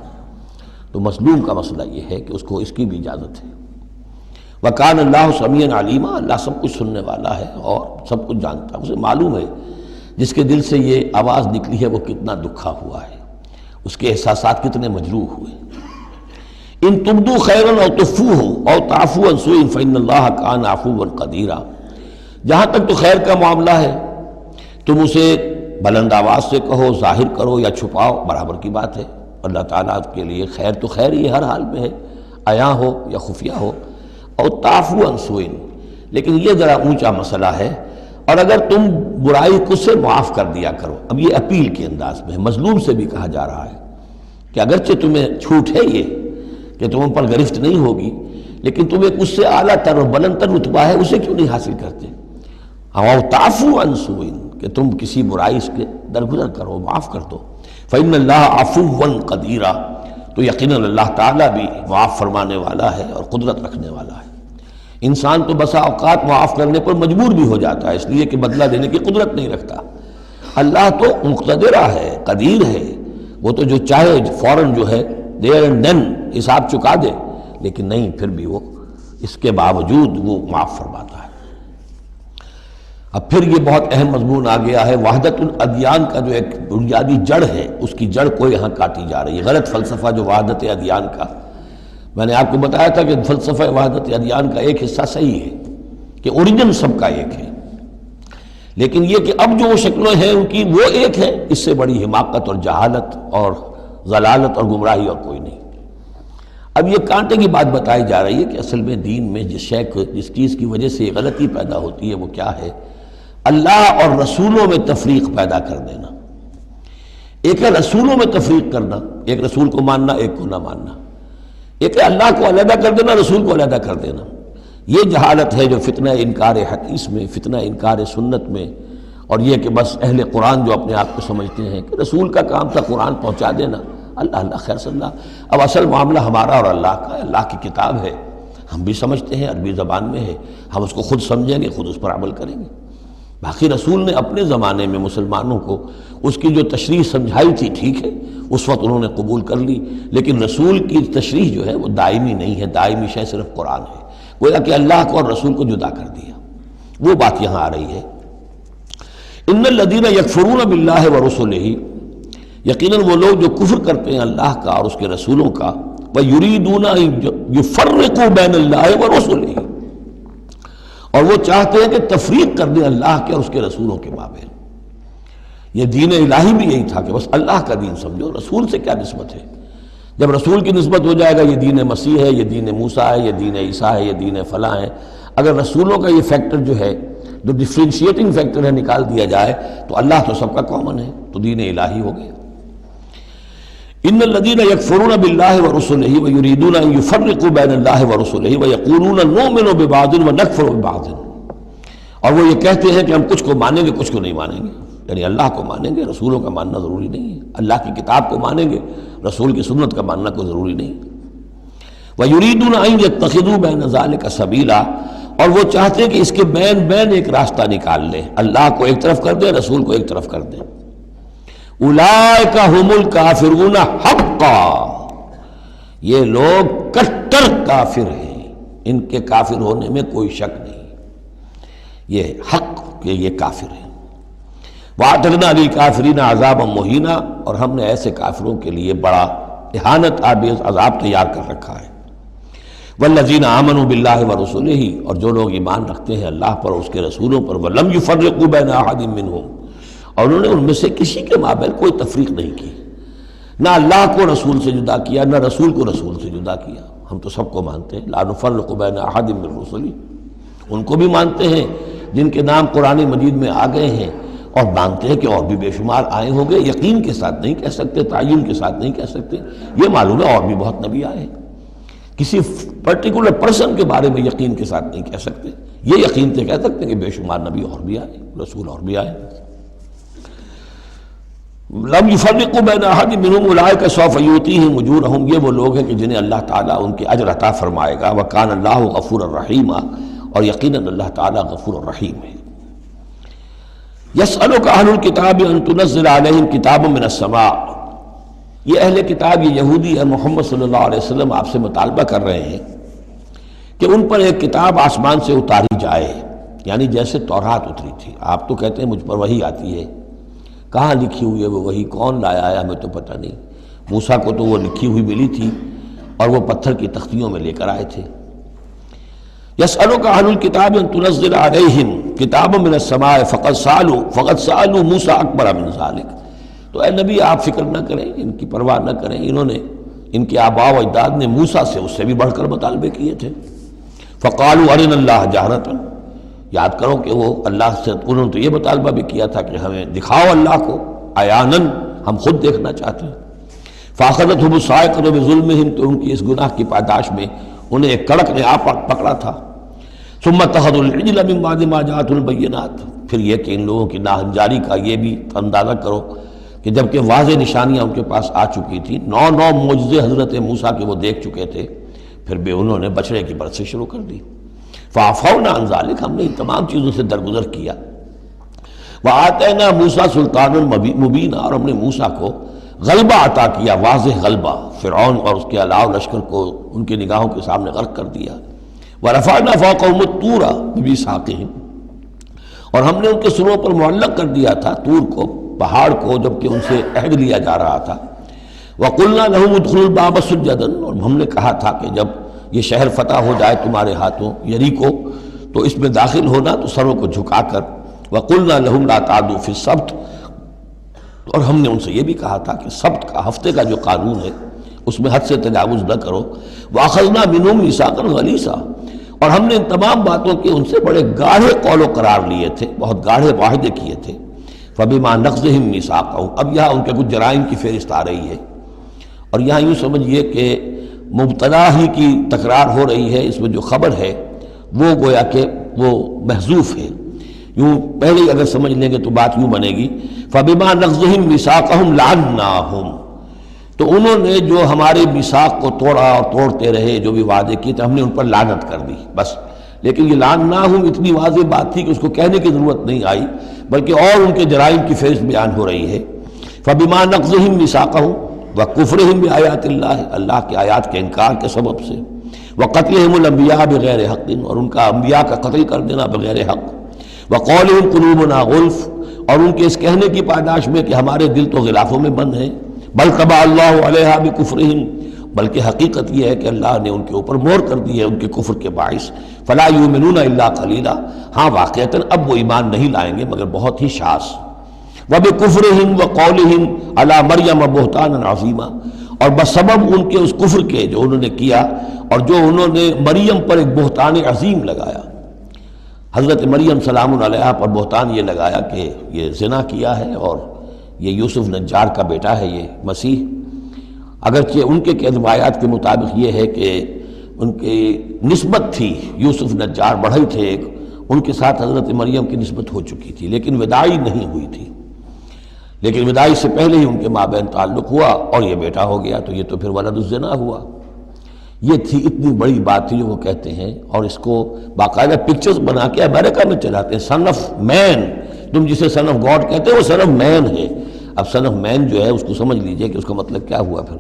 تو مظلوم کا مسئلہ یہ ہے کہ اس کو اس کی بھی اجازت ہے۔ وَكَانَ اللَّهُ سَمِيعًا عَلِيمًا، اللہ سب کچھ سننے والا ہے اور سب کچھ جانتا ہے، اسے معلوم ہے جس کے دل سے یہ آواز نکلی ہے وہ کتنا دکھا ہوا ہے، اس کے احساسات کتنے مجروح ہوئے۔ ان تبدوا خیرا او تخفوہ او تعفوا عن سوء فإن اللہ کان عفوا قدیرا، جہاں تک تو خیر کا معاملہ ہے تم اسے بلند آواز سے کہو، ظاہر کرو یا چھپاؤ، برابر کی بات ہے۔ اللہ تعالیٰ کے لیے خیر تو خیر ہی ہر حال میں ہے، عیاں ہو یا خفیہ ہو۔ اور تعفو عن سوء، لیکن یہ ذرا اونچا مسئلہ ہے، اور اگر تم برائی کو سے معاف کر دیا کرو۔ اب یہ اپیل کے انداز میں ہے، مظلوم سے بھی کہا جا رہا ہے کہ اگرچہ تمہیں چھوٹ ہے یہ کہ تم پر گرفت نہیں ہوگی، لیکن تم ایک اس سے اعلیٰ تر اور بلند تر رتبہ ہے، اسے کیوں نہیں حاصل کرتے؟ اور تعفو عن سوء، کہ تم کسی برائی کے درگزر کرو، معاف کر دو۔ فإن اللہ عفوا قدیرا، تو یقیناً اللہ تعالیٰ بھی معاف فرمانے والا ہے اور قدرت رکھنے والا ہے۔ انسان تو بسا اوقات معاف کرنے پر مجبور بھی ہو جاتا ہے، اس لیے کہ بدلہ دینے کی قدرت نہیں رکھتا۔ اللہ تو مقتدرہ ہے، قدیر ہے، وہ تو جو چاہے فوراً جو ہے دیر اینڈ دین حساب چکا دے، لیکن نہیں، پھر بھی وہ اس کے باوجود وہ معاف فرماتا ہے۔ اب پھر یہ بہت اہم مضمون آ گیا ہے، وحدت الادیان کا جو ایک بنیادی جڑ ہے، اس کی جڑ کو یہاں کاٹی جا رہی ہے۔ غلط فلسفہ جو وحدت ادیان کا، میں نے آپ کو بتایا تھا کہ فلسفہ وحدت ادیان کا ایک حصہ صحیح ہے کہ اوریجن سب کا ایک ہے، لیکن یہ کہ اب جو شکلیں ہیں ان کی وہ ایک ہے، اس سے بڑی حماقت اور جہالت اور ضلالت اور گمراہی اور کوئی نہیں۔ اب یہ کانٹے کی بات بتائی جا رہی ہے کہ اصل میں دین میں جس چیز کی وجہ سے یہ غلطی پیدا ہوتی ہے وہ کیا ہے؟ اللہ اور رسولوں میں تفریق پیدا کر دینا۔ ایک ہے رسولوں میں تفریق کرنا، ایک رسول کو ماننا ایک کو نہ ماننا، ایک ہے اللہ کو علیحدہ کر دینا رسول کو علیحدہ کر دینا۔ یہ جہالت ہے جو فتنہ انکار حدیث میں، فتنہ انکار سنت میں، اور یہ کہ بس اہل قرآن جو اپنے آپ کو سمجھتے ہیں کہ رسول کا کام تھا قرآن پہنچا دینا، اللہ خیر صلی اللہ۔ اب اصل معاملہ ہمارا اور اللہ کا ہے، اللہ کی کتاب ہے، ہم بھی سمجھتے ہیں، عربی زبان میں ہے، ہم اس کو خود سمجھیں گے، خود اس پر عمل کریں گے۔ باقی رسول نے اپنے زمانے میں مسلمانوں کو اس کی جو تشریح سمجھائی تھی، ٹھیک ہے، اس وقت انہوں نے قبول کر لی، لیکن رسول کی تشریح جو ہے وہ دائمی نہیں ہے، دائمی شے صرف قرآن ہے، گویا کہ اللہ کو اور رسول کو جدا کر دیا۔ وہ بات یہاں آ رہی ہے، ان الذین یکفرون باللہ ورسلہ، یقیناً وہ لوگ جو کفر کرتے ہیں اللہ کا اور اس کے رسولوں کا، وَيُرِيدُونَ أَن يُفَرِّقُوا بَيْنَ اللَّهِ وَرُسُلِهِ، اور وہ چاہتے ہیں کہ تفریق کر دیں اللہ کے اور اس کے رسولوں کے مابین۔ یہ دین الہی بھی یہی تھا کہ بس اللہ کا دین سمجھو، رسول سے کیا نسبت ہے؟ جب رسول کی نسبت ہو جائے گا یہ دین مسیح ہے، یہ دین موسیٰ ہے، یہ دین عیسیٰ ہے، یہ دین فلاں ہے، اگر رسولوں کا یہ فیکٹر جو ہے جو ڈفرینشیٹنگ فیکٹر ہے نکال دیا جائے تو اللہ تو سب کا کامن ہے، تو دین الہی ہو گیا۔ ان الذین یکفرون باللہ ورسلہ ویریدون ان یفرقوا بین اللہ ورسلہ ویقولون نؤمن ببعض ونکفر ببعض، اور وہ یہ کہتے ہیں کہ ہم کچھ کو مانیں گے کچھ کو نہیں مانیں گے، یعنی اللہ کو مانیں گے، رسولوں کا ماننا ضروری نہیں ہے، اللہ کی کتاب کو مانیں گے، رسول کی سنت کا ماننا کوئی ضروری نہیں۔ وَيُرِيدُونَ أَن يَتَّخِذُوا بَيْنَ ذَلِكَ سَبِيلًا، اور وہ چاہتے ہیں کہ اس کے بین ایک راستہ نکال لیں، اللہ کو ایک طرف کر دیں، رسول کو ایک طرف کر دیں۔ أُولَٰئِكَ هُمُ الْكَافِرُونَ حَقًّا، یہ لوگ کٹر کافر ہیں، ان کے کافر ہونے میں کوئی شک نہیں، یہ حق کہ یہ کافر ہیں۔ وَأَعْتَدْنَا لِلْكَافِرِينَ عَذَابًا مُهِينًا، اور ہم نے ایسے کافروں کے لیے بڑا اہانت آمیز عذاب تیار کر رکھا ہے۔ وَالَّذِينَ آمَنُوا بِاللَّهِ وَرُسُلِهِ، اور جو لوگ ایمان رکھتے ہیں اللہ پر اور اس کے رسولوں پر، وَلَمْ يُفَرِّقُوا بَيْنَ أَحَدٍ مِّنْهُمْ، اور انہوں نے ان میں سے کسی کے مابین کوئی تفریق نہیں کی، نہ اللہ کو رسول سے جدا کیا نہ رسول کو رسول سے جدا کیا۔ ہم تو سب کو مانتے ہیں، لا نفرق بین احد من رسلی، ان کو بھی مانتے ہیں جن کے نام قرآن مجید میں آ گئے ہیں، اور مانتے ہیں کہ اور بھی بے شمار آئے ہوں گے، یقین کے ساتھ نہیں کہہ سکتے، تعین کے ساتھ نہیں کہہ سکتے، یہ معلوم ہے اور بھی بہت نبی آئے ہیں، کسی پرٹیکولر پرسن کے بارے میں یقین کے ساتھ نہیں کہہ سکتے، یہ یقین سے کہہ سکتے ہیں کہ بے شمار نبی اور بھی آئے، رسول اور بھی آئے۔ لم يفرقوا بین احد منهم اولئک سوف یؤتیہم اجورہم، یہ وہ لوگ ہیں کہ جنہیں اللہ تعالیٰ ان کے اجر عطا فرمائے گا، وکان اللہ غفور الرحیم، اور یقیناً اللہ تعالیٰ غفور الرحیم ہے۔ یسألک اہل الکتاب ان تنزل علیہم کتاب من السماء، یہ اہل کتاب، یہ یہودی اور محمد صلی اللہ علیہ وسلم آپ سے مطالبہ کر رہے ہیں کہ ان پر ایک کتاب آسمان سے اتاری جائے، یعنی جیسے تورات اتری تھی۔ آپ تو کہتے ہیں مجھ پر وحی آتی ہے، کہاں لکھی ہوئی ہے وہ وحی، کون لایا ہے ہمیں تو پتہ نہیں۔ موسیٰ کو تو وہ لکھی ہوئی ملی تھی اور وہ پتھر کی تختیوں میں لے کر آئے تھے۔ یسألک اہل الکتاب ان تنزل علیہم کتاب من السماء فقد سألوا موسیٰ اکبر من ذلک، تو اے نبی آپ فکر نہ کریں، ان کی پرواہ نہ کریں، انہوں نے، ان کے آباء و اجداد نے موسیٰ سے اس سے بھی بڑھ کر مطالبے کیے تھے۔ فقالوا ارنا اللہ جہرۃ، یاد کرو کہ وہ اللہ سے، انہوں نے تو یہ مطالبہ بھی کیا تھا کہ ہمیں دکھاؤ اللہ کو عیاناً، ہم خود دیکھنا چاہتے ہیں۔ فاخذتهم الصاعقۃ بظلمهم، تو ان کی اس گناہ کی پاداش میں انہیں ایک کڑک نے آ پکڑا تھا۔ ثم اتخذوا العجل من بعد ما جاءتهم البینات، پھر یہ کہ ان لوگوں کی ناہنجاری کا یہ بھی اندازہ کرو کہ جبکہ واضح نشانیاں ان کے پاس آ چکی تھیں، 9 معجزے حضرت موسیٰ کے وہ دیکھ چکے تھے، پھر بھی انہوں نے بچڑے کی برت سے شروع کر دی۔ فَعَفَوْنَا عَنْ ذَلِكَ، ہم نے ان تمام چیزوں سے درگزر کیا۔ وَآتَيْنَا مُوسَىٰ سُلْطَانًا مُبِينًا، اور ہم نے موسیٰ کو غلبہ عطا کیا، واضح غلبہ، فرعون اور اس کے علاوہ لشکر کو ان کی نگاہوں کے سامنے غرق کر دیا۔ وَرَفَعْنَا فَوْقَهُمُ الطُّورَ بِمِيثَاقِهِمْ، اور ہم نے ان کے سروں پر معلق کر دیا تھا طور کو، پہاڑ کو، جبکہ ان سے عہد لیا جا رہا تھا۔ وَقُلْنَا لَهُمُ ادْخُلُوا الْبَابَ سُجَّدًا، اور ہم نے کہا تھا کہ جب یہ شہر فتح ہو جائے تمہارے ہاتھوں، یریکو، تو اس میں داخل ہونا تو سروں کو جھکا کر۔ وَقُلْنَا لَهُمْ لَا تَعْدُوا فِي السَّبْتِ، اور ہم نے ان سے یہ بھی کہا تھا کہ سبت کا، ہفتے کا جو قانون ہے اس میں حد سے تجاوز نہ کرو۔ وَأَخَذْنَا مِنْهُمْ مِيثَاقًا غَلِيظًا، اور ہم نے ان تمام باتوں کے ان سے بڑے گاڑھے قول و قرار لیے تھے، بہت گاڑھے معاہدے کیے تھے۔ فَبِمَا نَقْضِهِمْ مِيثَاقَهُمْ، اب یہاں ان کے کچھ جرائم کی فہرست آ رہی ہے، اور یہاں یوں سمجھیے کہ مبتدا ہی کی تکرار ہو رہی ہے، اس میں جو خبر ہے وہ گویا کہ وہ محذوف ہے۔ یوں پہلے ہی اگر سمجھ لیں گے تو بات یوں بنے گی، فَبِمَا نَقْضِهِمْ مِيثَاقَهُمْ لَعَنَّاهُمْ، تو انہوں نے جو ہمارے میثاق کو توڑا اور توڑتے رہے، جو بھی وعدے کیے تھے، ہم نے ان پر لعنت کر دی بس۔ لیکن یہ لعناہم اتنی واضح بات تھی کہ اس کو کہنے کی ضرورت نہیں آئی، بلکہ اور ان کے جرائم کی فہرست بیان ہو رہی ہے۔ فَبِمَا نَقْضِهِمْ مِيثَاقَهُمْ وَكُفْرِهِمْ بِآيَاتِ اللَّهِ، اللہ کے آیات کے انکار کے سبب سے، وَقَتْلِهِمُ الْأَنْبِيَاءَ بِغَيْرِ حَقٍّ، اور ان کا انبیاء کا قتل کر دینا بغیر حق، وَقَوْلِهِمْ قُلُوبُنَا غُلْفٌ، اور ان کے اس کہنے کی پاداش میں کہ ہمارے دل تو غلافوں میں بند ہیں، بَلْ طَبَعَ اللَّهُ عَلَيْهَا بِكُفْرِهِمْ، بلکہ حقیقت یہ ہے کہ اللہ نے ان کے اوپر مہر کر دی ہے ان کے کفر کے باعث۔ فَلَا يُؤْمِنُونَ إِلَّا قَلِيلًا، ہاں واقعتاً اب وہ ایمان نہیں لائیں گے مگر بہت ہی شاذ۔ وَبِكُفْرِهِمْ وَقَوْلِهِمْ عَلَى مَرْيَمَ بُهْتَانًا عَظِيمًا، اور بسبب ان کے اس کفر کے جو انہوں نے کیا اور جو انہوں نے مریم پر ایک بہتان عظیم لگایا، حضرت مریم سلام علیہا پر بہتان یہ لگایا کہ یہ زنا کیا ہے اور یہ یوسف نجار کا بیٹا ہے یہ مسیح، اگرچہ ان کے روایات کے مطابق یہ ہے کہ ان کی نسبت تھی، یوسف نجار بڑھئی تھے ایک، ان کے ساتھ حضرت مریم کی نسبت ہو چکی تھی، لیکن وداعی نہیں ہوئی تھی، لیکن وداعی سے پہلے ہی ان کے مابین تعلق ہوا اور یہ بیٹا ہو گیا، تو یہ تو پھر ولد الزنا ہوا۔ یہ تھی اتنی بڑی بات تھی جو وہ کہتے ہیں، اور اس کو باقاعدہ پکچرز بنا کے امریکہ میں چلاتے ہیں، سن آف مین، تم جسے سن آف گاڈ کہتے ہیں وہ سن آف مین ہے۔ اب سن آف مین جو ہے اس کو سمجھ لیجئے کہ اس کا مطلب کیا ہوا، پھر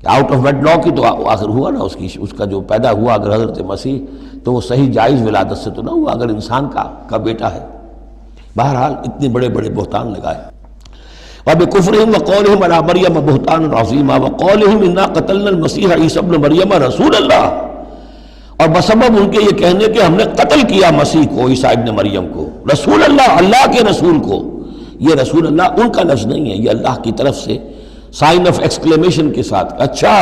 آؤٹ آف ویڈ لاک ہی تو آخر ہوا نا، اس کا جو پیدا ہوا اگر حضرت مسیح تو وہ صحیح جائز ولادت سے تو نہ ہوا، اگر انسان کا بیٹا ہے۔ بہرحال اتنے بڑے بڑے بہتان لگائے۔ وَبِكُفْرِهِمْ وَقَوْلِهِمْ عَلَى مَرْيَمَ بُهْتَانًا عَظِيمًا وَقَوْلِهِمْ إِنَّا قَتَلْنَا الْمَسِيحَ عِيسَى ابْنَ مَرْيَمَ رَسُولَ اللَّهِ، اور بسبب ان کے یہ کہنے کہ ہم نے قتل کیا مسیح کو، عیسیٰ ابن مریم کو، رسول اللہ، اللہ کے رسول کو۔ یہ رسول اللہ ان کا لفظ نہیں ہے، یہ اللہ کی طرف سے سائن آف ایکسکلیمیشن کے ساتھ، اچھا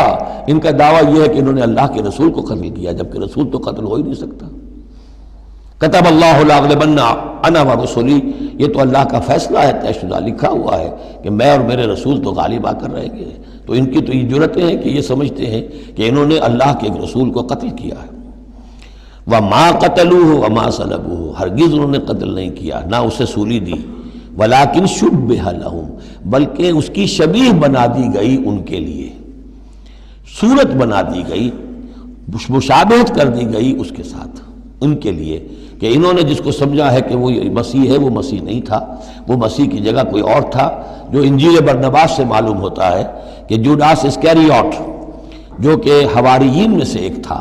ان کا دعویٰ یہ ہے کہ انہوں نے اللہ کے رسول کو قتل کیا، جبکہ رسول تو قتل ہو ہی نہیں سکتا۔ کتب اللہ لأغلبن انا ورسلی، یہ تو اللہ کا فیصلہ ہے، طے شدہ لکھا ہوا ہے کہ میں اور میرے رسول تو غالب آ کر رہیں گے۔ تو ان کی تو یہ جرتیں ہیں کہ یہ سمجھتے ہیں کہ انہوں نے اللہ کے ایک رسول کو قتل کیا ہے۔ وما قتلوہ وما صلبوہ، ہرگز انہوں نے قتل نہیں کیا، نہ اسے سولی دی، ولیکن شبہ لہم، بلکہ اس کی شبیہ بنا دی گئی ان کے لیے، صورت بنا دی گئی، مشابہت کر دی گئی اس کے ساتھ ان کے لیے، کہ انہوں نے جس کو سمجھا ہے کہ وہ مسیح ہے، وہ مسیح نہیں تھا، وہ مسیح کی جگہ کوئی اور تھا، جو انجیل برنباس سے معلوم ہوتا ہے کہ جوڈاس اسکیریوٹ جو کہ حواریین میں سے ایک تھا،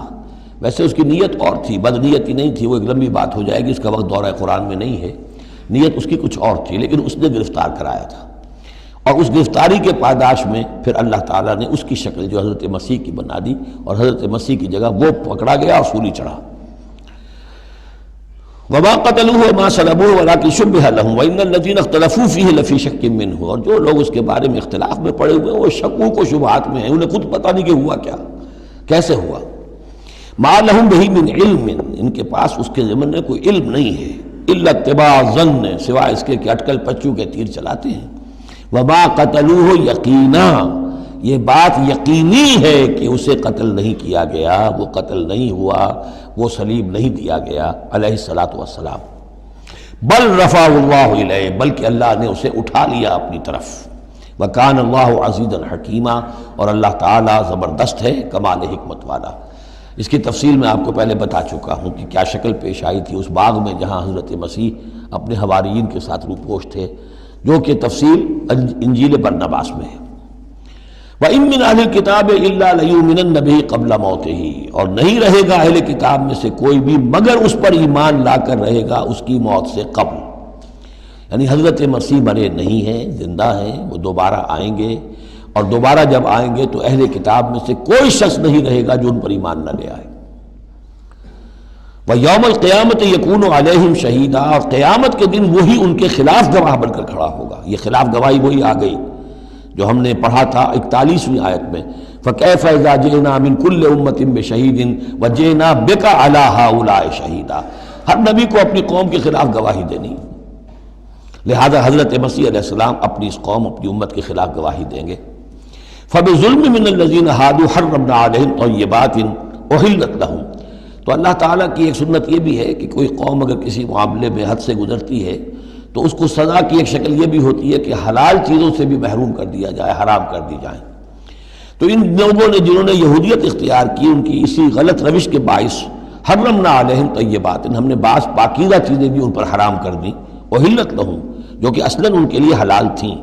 ویسے اس کی نیت اور تھی، بد نیتی نہیں تھی، وہ ایک لمبی بات ہو جائے گی، اس کا وقت دورہ قرآن میں نہیں ہے، نیت اس کی کچھ اور تھی، لیکن اس نے گرفتار کرایا تھا، اور اس گرفتاری کے پاداش میں پھر اللہ تعالیٰ نے اس کی شکل جو حضرت مسیح کی بنا دی، اور حضرت مسیح کی جگہ وہ پکڑا گیا اور سولی چڑھا۔ وما قتلوه وما صلبوه ولكن شبه لهم وان الذين اختلفوا فيه لفي شك منه، اور جو لوگ اس کے بارے میں اختلاف میں پڑے ہوئے ہیں وہ شکوک و شبہات میں ہیں، انہیں خود پتہ نہیں کہ ہوا کیا، کیسے ہوا۔ ما لهم به من علم، ان کے پاس اس کے ضمن میں کوئی علم نہیں ہے، الا اتباع الظن، سوائے اس کے کہ اٹکل پچو کے تیر چلاتے ہیں۔ وما قتلوه یقینا، یہ بات یقینی ہے کہ اسے قتل نہیں کیا گیا، وہ قتل نہیں ہوا، وہ صلیب نہیں دیا گیا علیہ الصلاۃ والسلام۔ بل رفعہ اللہ الیہ، بلکہ اللہ نے اسے اٹھا لیا اپنی طرف، وَكَانَ اللَّهُ عَزِيزًا حَكِيمًا، اور اللہ تعالیٰ زبردست ہے، کمال حکمت والا۔ اس کی تفصیل میں آپ کو پہلے بتا چکا ہوں کہ کیا شکل پیش آئی تھی اس باغ میں جہاں حضرت مسیح اپنے حواریین کے ساتھ روپوش تھے، جو کہ تفصیل انجیل برنباس میں ہے۔ وَإِن مِّنْ أَهْلِ الْكِتَابِ إِلَّا لَيُؤْمِنَنَّ بِهِ قَبْلَ مَوْتِهِ، اور نہیں رہے گا اہل کتاب میں سے کوئی بھی مگر اس پر ایمان لا کر رہے گا اس کی موت سے قبل۔ یعنی حضرت مسیح مرے نہیں ہیں، زندہ ہیں، وہ دوبارہ آئیں گے، اور دوبارہ جب آئیں گے تو اہل کتاب میں سے کوئی شخص نہیں رہے گا جو ان پر ایمان نہ لے آئے۔ وَيَوْمَ الْقِيَامَةِ يَكُونُ عَلَيْهِمْ شَهِيدًا، اور قیامت کے دن وہی ان کے خلاف گواہ بن کر کھڑا ہوگا۔ یہ خلاف گواہی وہی آ گئی جو ہم نے پڑھا تھا 41ویں آیت میں، فَكَيْفَ إِذَا جِئْنَا مِن كُلِّ أُمَّةٍ بِشَهِيدٍ وَجِئْنَا بِكَ عَلَىٰ هَٰؤُلَاءِ شَهِيدًا۔ ہر نبی کو اپنی قوم کے خلاف گواہی دینی، لہذا حضرت مسیح علیہ السلام اپنی اس قوم، اپنی امت کے خلاف گواہی دیں گے۔ فَبِظُلْمٍ مِّنَ الَّذِينَ هَادُوا حَرَّمْنَا عَلَيْهِمْ طَيِّبَاتٍ أُحِلَّتْ لَهُمْ۔ تو اللہ تعالیٰ کی ایک سنت یہ بھی ہے کہ کوئی قوم اگر کسی معاملے میں حد سے گزرتی ہے تو اس کو سزا کی ایک شکل یہ بھی ہوتی ہے کہ حلال چیزوں سے بھی محروم کر دیا جائے، حرام کر دی جائیں۔ تو ان لوگوں نے جنہوں نے یہودیت اختیار کی، ان کی اسی غلط روش کے باعث حرمنا علیہم طیبات، ہم نے بعض پاکیزہ چیزیں بھی ان پر حرام کر دیں، احلت لہم، جو کہ اصلاً ان کے لیے حلال تھیں۔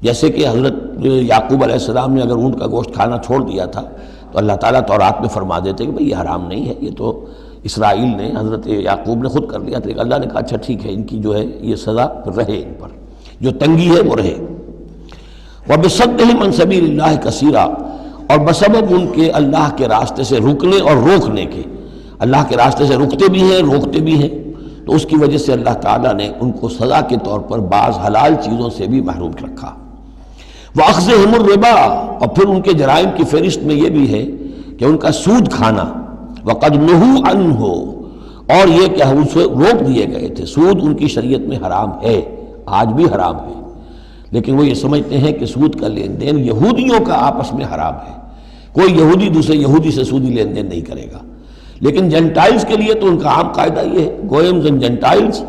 جیسے کہ حضرت یعقوب علیہ السلام نے اگر اونٹ کا گوشت کھانا چھوڑ دیا تھا تو اللہ تعالیٰ تورات میں فرما دیتے کہ بھئی یہ حرام نہیں ہے، یہ تو اسرائیل نے، حضرت یعقوب نے خود کر لیا تھا۔ اللہ نے کہا اچھا ٹھیک ہے، ان کی جو ہے یہ سزا رہے، ان پر جو تنگی ہے وہ رہے۔ وَبِصَدِّهِمْ عَنْ سَبِيلِ اللَّهِ كَثِيرًا، اور بسبب ان کے اللہ کے راستے سے رکنے اور روکنے کے، اللہ کے راستے سے رکتے بھی ہیں، روکتے بھی ہیں، تو اس کی وجہ سے اللہ تعالیٰ نے ان کو سزا کے طور پر بعض حلال چیزوں سے بھی محروم رکھا۔ وَأَخْذِهِمُ الرِّبَا، اور پھر ان کے جرائم کی فہرست میں یہ بھی ہے کہ ان کا سود کھانا، وَقَدْ نُهُوا عَنْهُ، اور یہ کہ ان سے روک دیے گئے تھے۔ سود ان کی شریعت میں حرام ہے، آج بھی حرام ہے، لیکن وہ یہ سمجھتے ہیں کہ سود کا لین دین یہودیوں کا آپس میں حرام ہے، کوئی یہودی دوسرے یہودی سے سودی لین دین نہیں کرے گا۔ لیکن جنٹائلز کے لیے تو ان کا عام قاعدہ یہ ہے، گوئمز اینڈ جنٹائلز،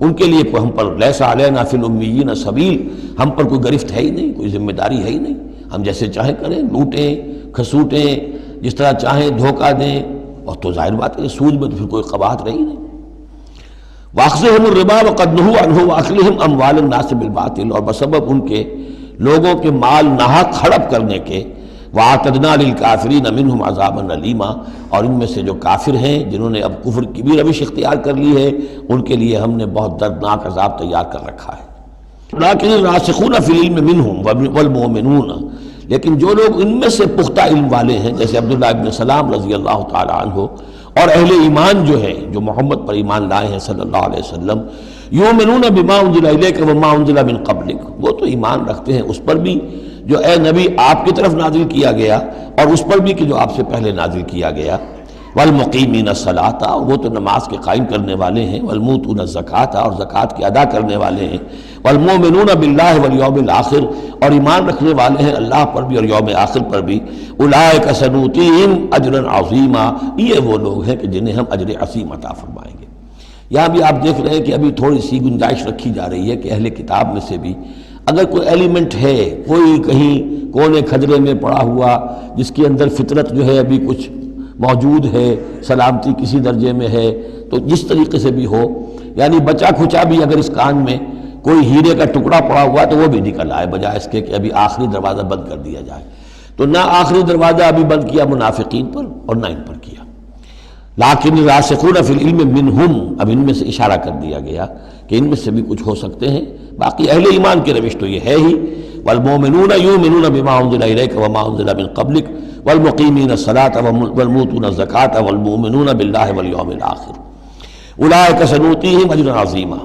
ان کے لیے ہم پر لیس علینا فی الامیین سبیل، ہم پر کوئی گرفت ہے ہی نہیں، کوئی ذمہ داری ہے ہی نہیں، ہم جیسے چاہیں کریں، لوٹیں کھسوٹیں، جس طرح چاہیں دھوکہ دیں، اور تو ظاہر بات ہے سود میں تو پھر کوئی قباحت رہی نہیں۔ وَأَخْذِهِمُ الرِّبَا وَقَدْ نُهُوا عَنْهُ وَأَكْلِهِمْ أَمْوَالَ النَّاسِ بِالْبَاطِلِ، اور بسبب ان کے لوگوں کے مال ناحق ہڑپ کرنے کے، وَأَعْتَدْنَا لِلْكَافِرِينَ مِنْهُمْ عَذَابًا أَلِيمًا، اور ان میں سے جو کافر ہیں جنہوں نے اب کفر کی بھی روش اختیار کر لی ہے، ان کے لیے ہم نے بہت دردناک عذاب تیار کر رکھا ہے۔ لَٰكِنِ الرَّاسِخُونَ فِي الْعِلْمِ مِنْهُمْ وَالْمُؤْمِنُونَ، لیکن جو لوگ ان میں سے پختہ علم والے ہیں، جیسے عبداللہ ابن سلام رضی اللہ تعالی عنہ، اور اہل ایمان جو ہیں، جو محمد پر ایمان لائے ہیں صلی اللہ علیہ وسلم، یؤمنون بما انزل الیک وما انزل من قبلک، وہ تو ایمان رکھتے ہیں اس پر بھی جو اے نبی آپ کی طرف نازل کیا گیا، اور اس پر بھی کہ جو آپ سے پہلے نازل کیا گیا۔ والمقیمین الصلاۃ، وہ تو نماز کے قائم کرنے والے ہیں، والموتون الزکاۃ، اور زکوٰۃ کے ادا کرنے والے ہیں، والمؤمنون باللہ والیوم الآخر، اور ایمان رکھنے والے ہیں اللہ پر بھی اور یوم آخر پر بھی۔ اولئک سنؤتیہم اجرا عظیما، یہ وہ لوگ ہیں کہ جنہیں ہم اجر عظیم عطا فرمائیں گے۔ یہاں بھی آپ دیکھ رہے ہیں کہ ابھی تھوڑی سی گنجائش رکھی جا رہی ہے کہ اہل کتاب میں سے بھی اگر کوئی ایلیمنٹ ہے، کوئی کہیں کونے کھجرے میں پڑا ہوا جس کے اندر فطرت جو ہے ابھی کچھ موجود ہے، سلامتی کسی درجے میں ہے، تو جس طریقے سے بھی ہو، یعنی بچا کھچا بھی اگر اس کان میں کوئی ہیرے کا ٹکڑا پڑا ہوا تو وہ بھی نکل آئے، بجائے اس کے کہ ابھی آخری دروازہ بند کر دیا جائے۔ تو نہ آخری دروازہ ابھی بند کیا منافقین پر اور نہ ان پر کیا۔ لیکن الراسخون فی العلم منہم، اب ان میں سے اشارہ کر دیا گیا کہ ان میں سے بھی کچھ ہو سکتے ہیں، باقی اہل ایمان کے روش تو یہ ہے ہی، والمؤمنون یؤمنون بما انزل الیک وما انزل من قبلک والمقیمین الصلاۃ والمؤتون الزکاۃ والمؤمنون باللہ والیوم الآخر اولئک سنؤتیہم اجرا عظیما۔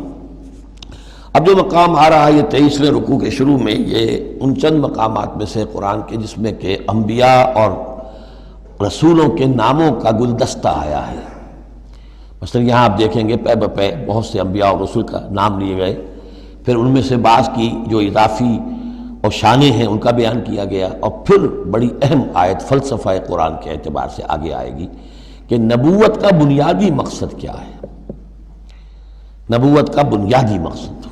اب جو مقام آ رہا ہے یہ 23ویں رکوع کے شروع میں، یہ ان چند مقامات میں سے قرآن کے جس میں کہ انبیاء اور رسولوں کے ناموں کا گلدستہ آیا ہے۔ مثلا یہاں آپ دیکھیں گے پے بپے بہت سے انبیاء اور رسول کا نام لیے گئے، پھر ان میں سے بعض کی جو اضافی اور شانیں ہیں ان کا بیان کیا گیا، اور پھر بڑی اہم آیت فلسفہ قرآن کے اعتبار سے آگے آئے گی کہ نبوت کا بنیادی مقصد کیا ہے۔ نبوت کا بنیادی مقصد،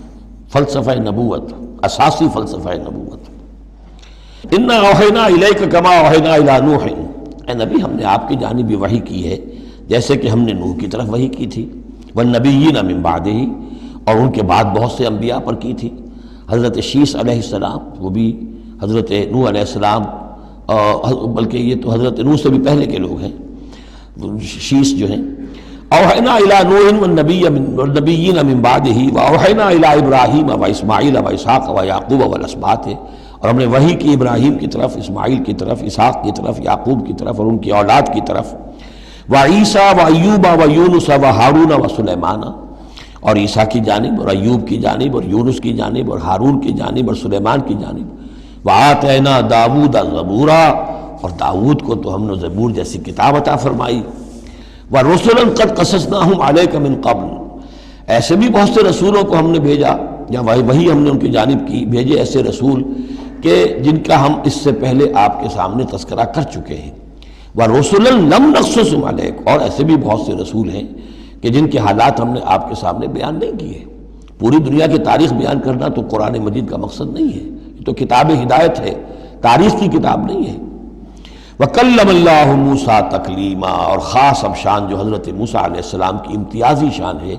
فلسفہ نبوت، اساسی فلسفہ نبوت۔ انا اوحینا الیک کما اوحینا الی نوح، اے نبی ہم نے آپ کی جانب بھی وحی کی ہے جیسے کہ ہم نے نوح کی طرف وحی کی تھی، والنبیین من بعدہ، اور ان کے بعد بہت سے انبیاء پر کی تھی۔ حضرت شیس علیہ السلام وہ بھی حضرت نوح علیہ السلام، بلکہ یہ تو حضرت نوح سے بھی پہلے کے لوگ ہیں شیس جو ہیں۔ اوحینا الی نوح والنبیین من بعدہ واوحینا الی ابراہیم واسماعیل واسحاق ویعقوب والاسباط، اور ہم نے وحی کی ابراہیم کی طرف، اسماعیل کی طرف، اسحاق کی طرف، یعقوب کی طرف اور ان کی اولاد کی طرف، وعیسیٰ وایوب ویونس وہارون وسلیمان، اور عیسیٰ کی جانب اور ایوب کی جانب اور یونس کی جانب اور ہارون کی جانب اور سلیمان کی جانب، وآتینا داؤد زبورا، اور داؤد کو تو ہم نے زبور جیسی کتاب عطا فرمائی، ورسلا قد قصصناہم علیک من قبل، ایسے بھی بہت سے رسولوں کو ہم نے بھیجا، یا وہی ہم نے ان کی جانب کی بھیجے ایسے رسول کہ جن کا ہم اس سے پہلے آپ کے سامنے تذکرہ کر چکے ہیں، ورسلا لم نقصصہم علیک، اور ایسے بھی بہت سے رسول ہیں کہ جن کے حالات ہم نے آپ کے سامنے بیان نہیں کیے۔ پوری دنیا کی تاریخ بیان کرنا تو قرآن مجید کا مقصد نہیں ہے، یہ تو کتاب ہدایت ہے، تاریخ کی کتاب نہیں ہے۔ وَكَلَّمَ اللَّهُ مُوسَىٰ تَكْلِيمًا، اور خاص اب شان جو حضرت موسیٰ علیہ السلام کی امتیازی شان ہے،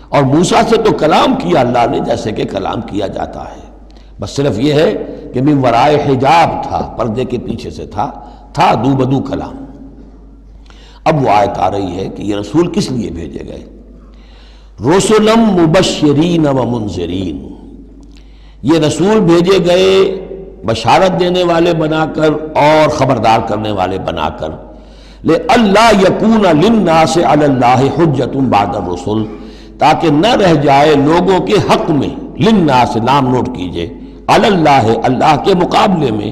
اور موسیٰ سے تو کلام کیا اللہ نے جیسے کہ کلام کیا جاتا ہے، بس صرف یہ ہے کہ من ورائے حجاب تھا، پردے کے پیچھے سے تھا دو بدو کلام۔ اب وہ آیت آ رہی ہے کہ یہ رسول کس لیے بھیجے گئے؟ رسلا مبشرین و منذرین، یہ رسول بھیجے گئے بشارت دینے والے بنا کر اور خبردار کرنے والے بنا کر، لئلا یکون للناس علی اللہ حجۃ بعد الرسل، تاکہ نہ رہ جائے لوگوں کے حق میں، للناس نام نوٹ کیجئے، علی اللہ، اللہ کے مقابلے میں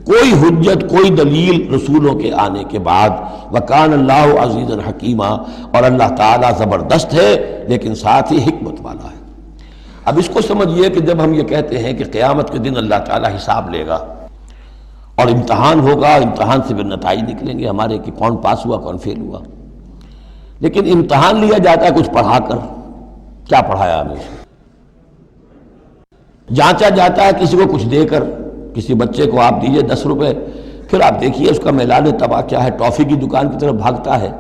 کوئی حجت، کوئی دلیل رسولوں کے آنے کے بعد، وکان اللہ عزیزا حکیما، اور اللہ تعالیٰ زبردست ہے لیکن ساتھ ہی حکمت والا ہے۔ اب اس کو سمجھیے کہ جب ہم یہ کہتے ہیں کہ قیامت کے دن اللہ تعالیٰ حساب لے گا اور امتحان ہوگا، امتحان سے پھر نتائج نکلیں گے ہمارے کہ کون پاس ہوا کون فیل ہوا، لیکن امتحان لیا جاتا ہے کچھ پڑھا کر، کیا پڑھایا ہمیں، جانچا جاتا ہے کسی کو کچھ دے کر، کسی بچے کو آپ دیجئے 10 روپے، پھر آپ دیکھیے اس کا میلان طبع کیا ہے، ٹافی کی دکان کی طرف بھاگتا ہے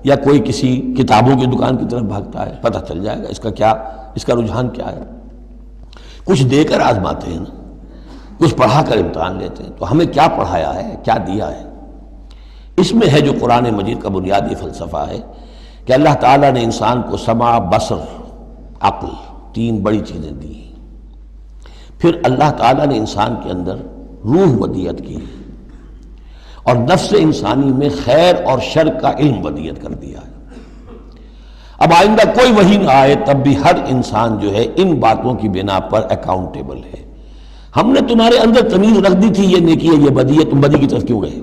یا کوئی کسی کتابوں کی دکان کی طرف بھاگتا ہے، پتہ چل جائے گا اس کا کیا، اس کا رجحان کیا ہے۔ کچھ دے کر آزماتے ہیں نا، کچھ پڑھا کر امتحان لیتے ہیں، تو ہمیں کیا پڑھایا ہے، کیا دیا ہے، اس میں ہے جو قرآن مجید کا بنیادی فلسفہ ہے کہ اللہ تعالیٰ نے انسان کو سمع، بصر، عقل، 3 بڑی چیزیں دی، پھر اللہ تعالیٰ نے انسان کے اندر روح ودیت کی اور نفس انسانی میں خیر اور شر کا علم ودیت کر دیا ہے۔ اب آئندہ کوئی وحی نہ آئے تب بھی ہر انسان جو ہے ان باتوں کی بنا پر اکاؤنٹیبل ہے۔ ہم نے تمہارے اندر تمیز رکھ دی تھی، یہ نیکی ہے یہ بدی ہے، تم بدی کی طرف کیوں گئے؟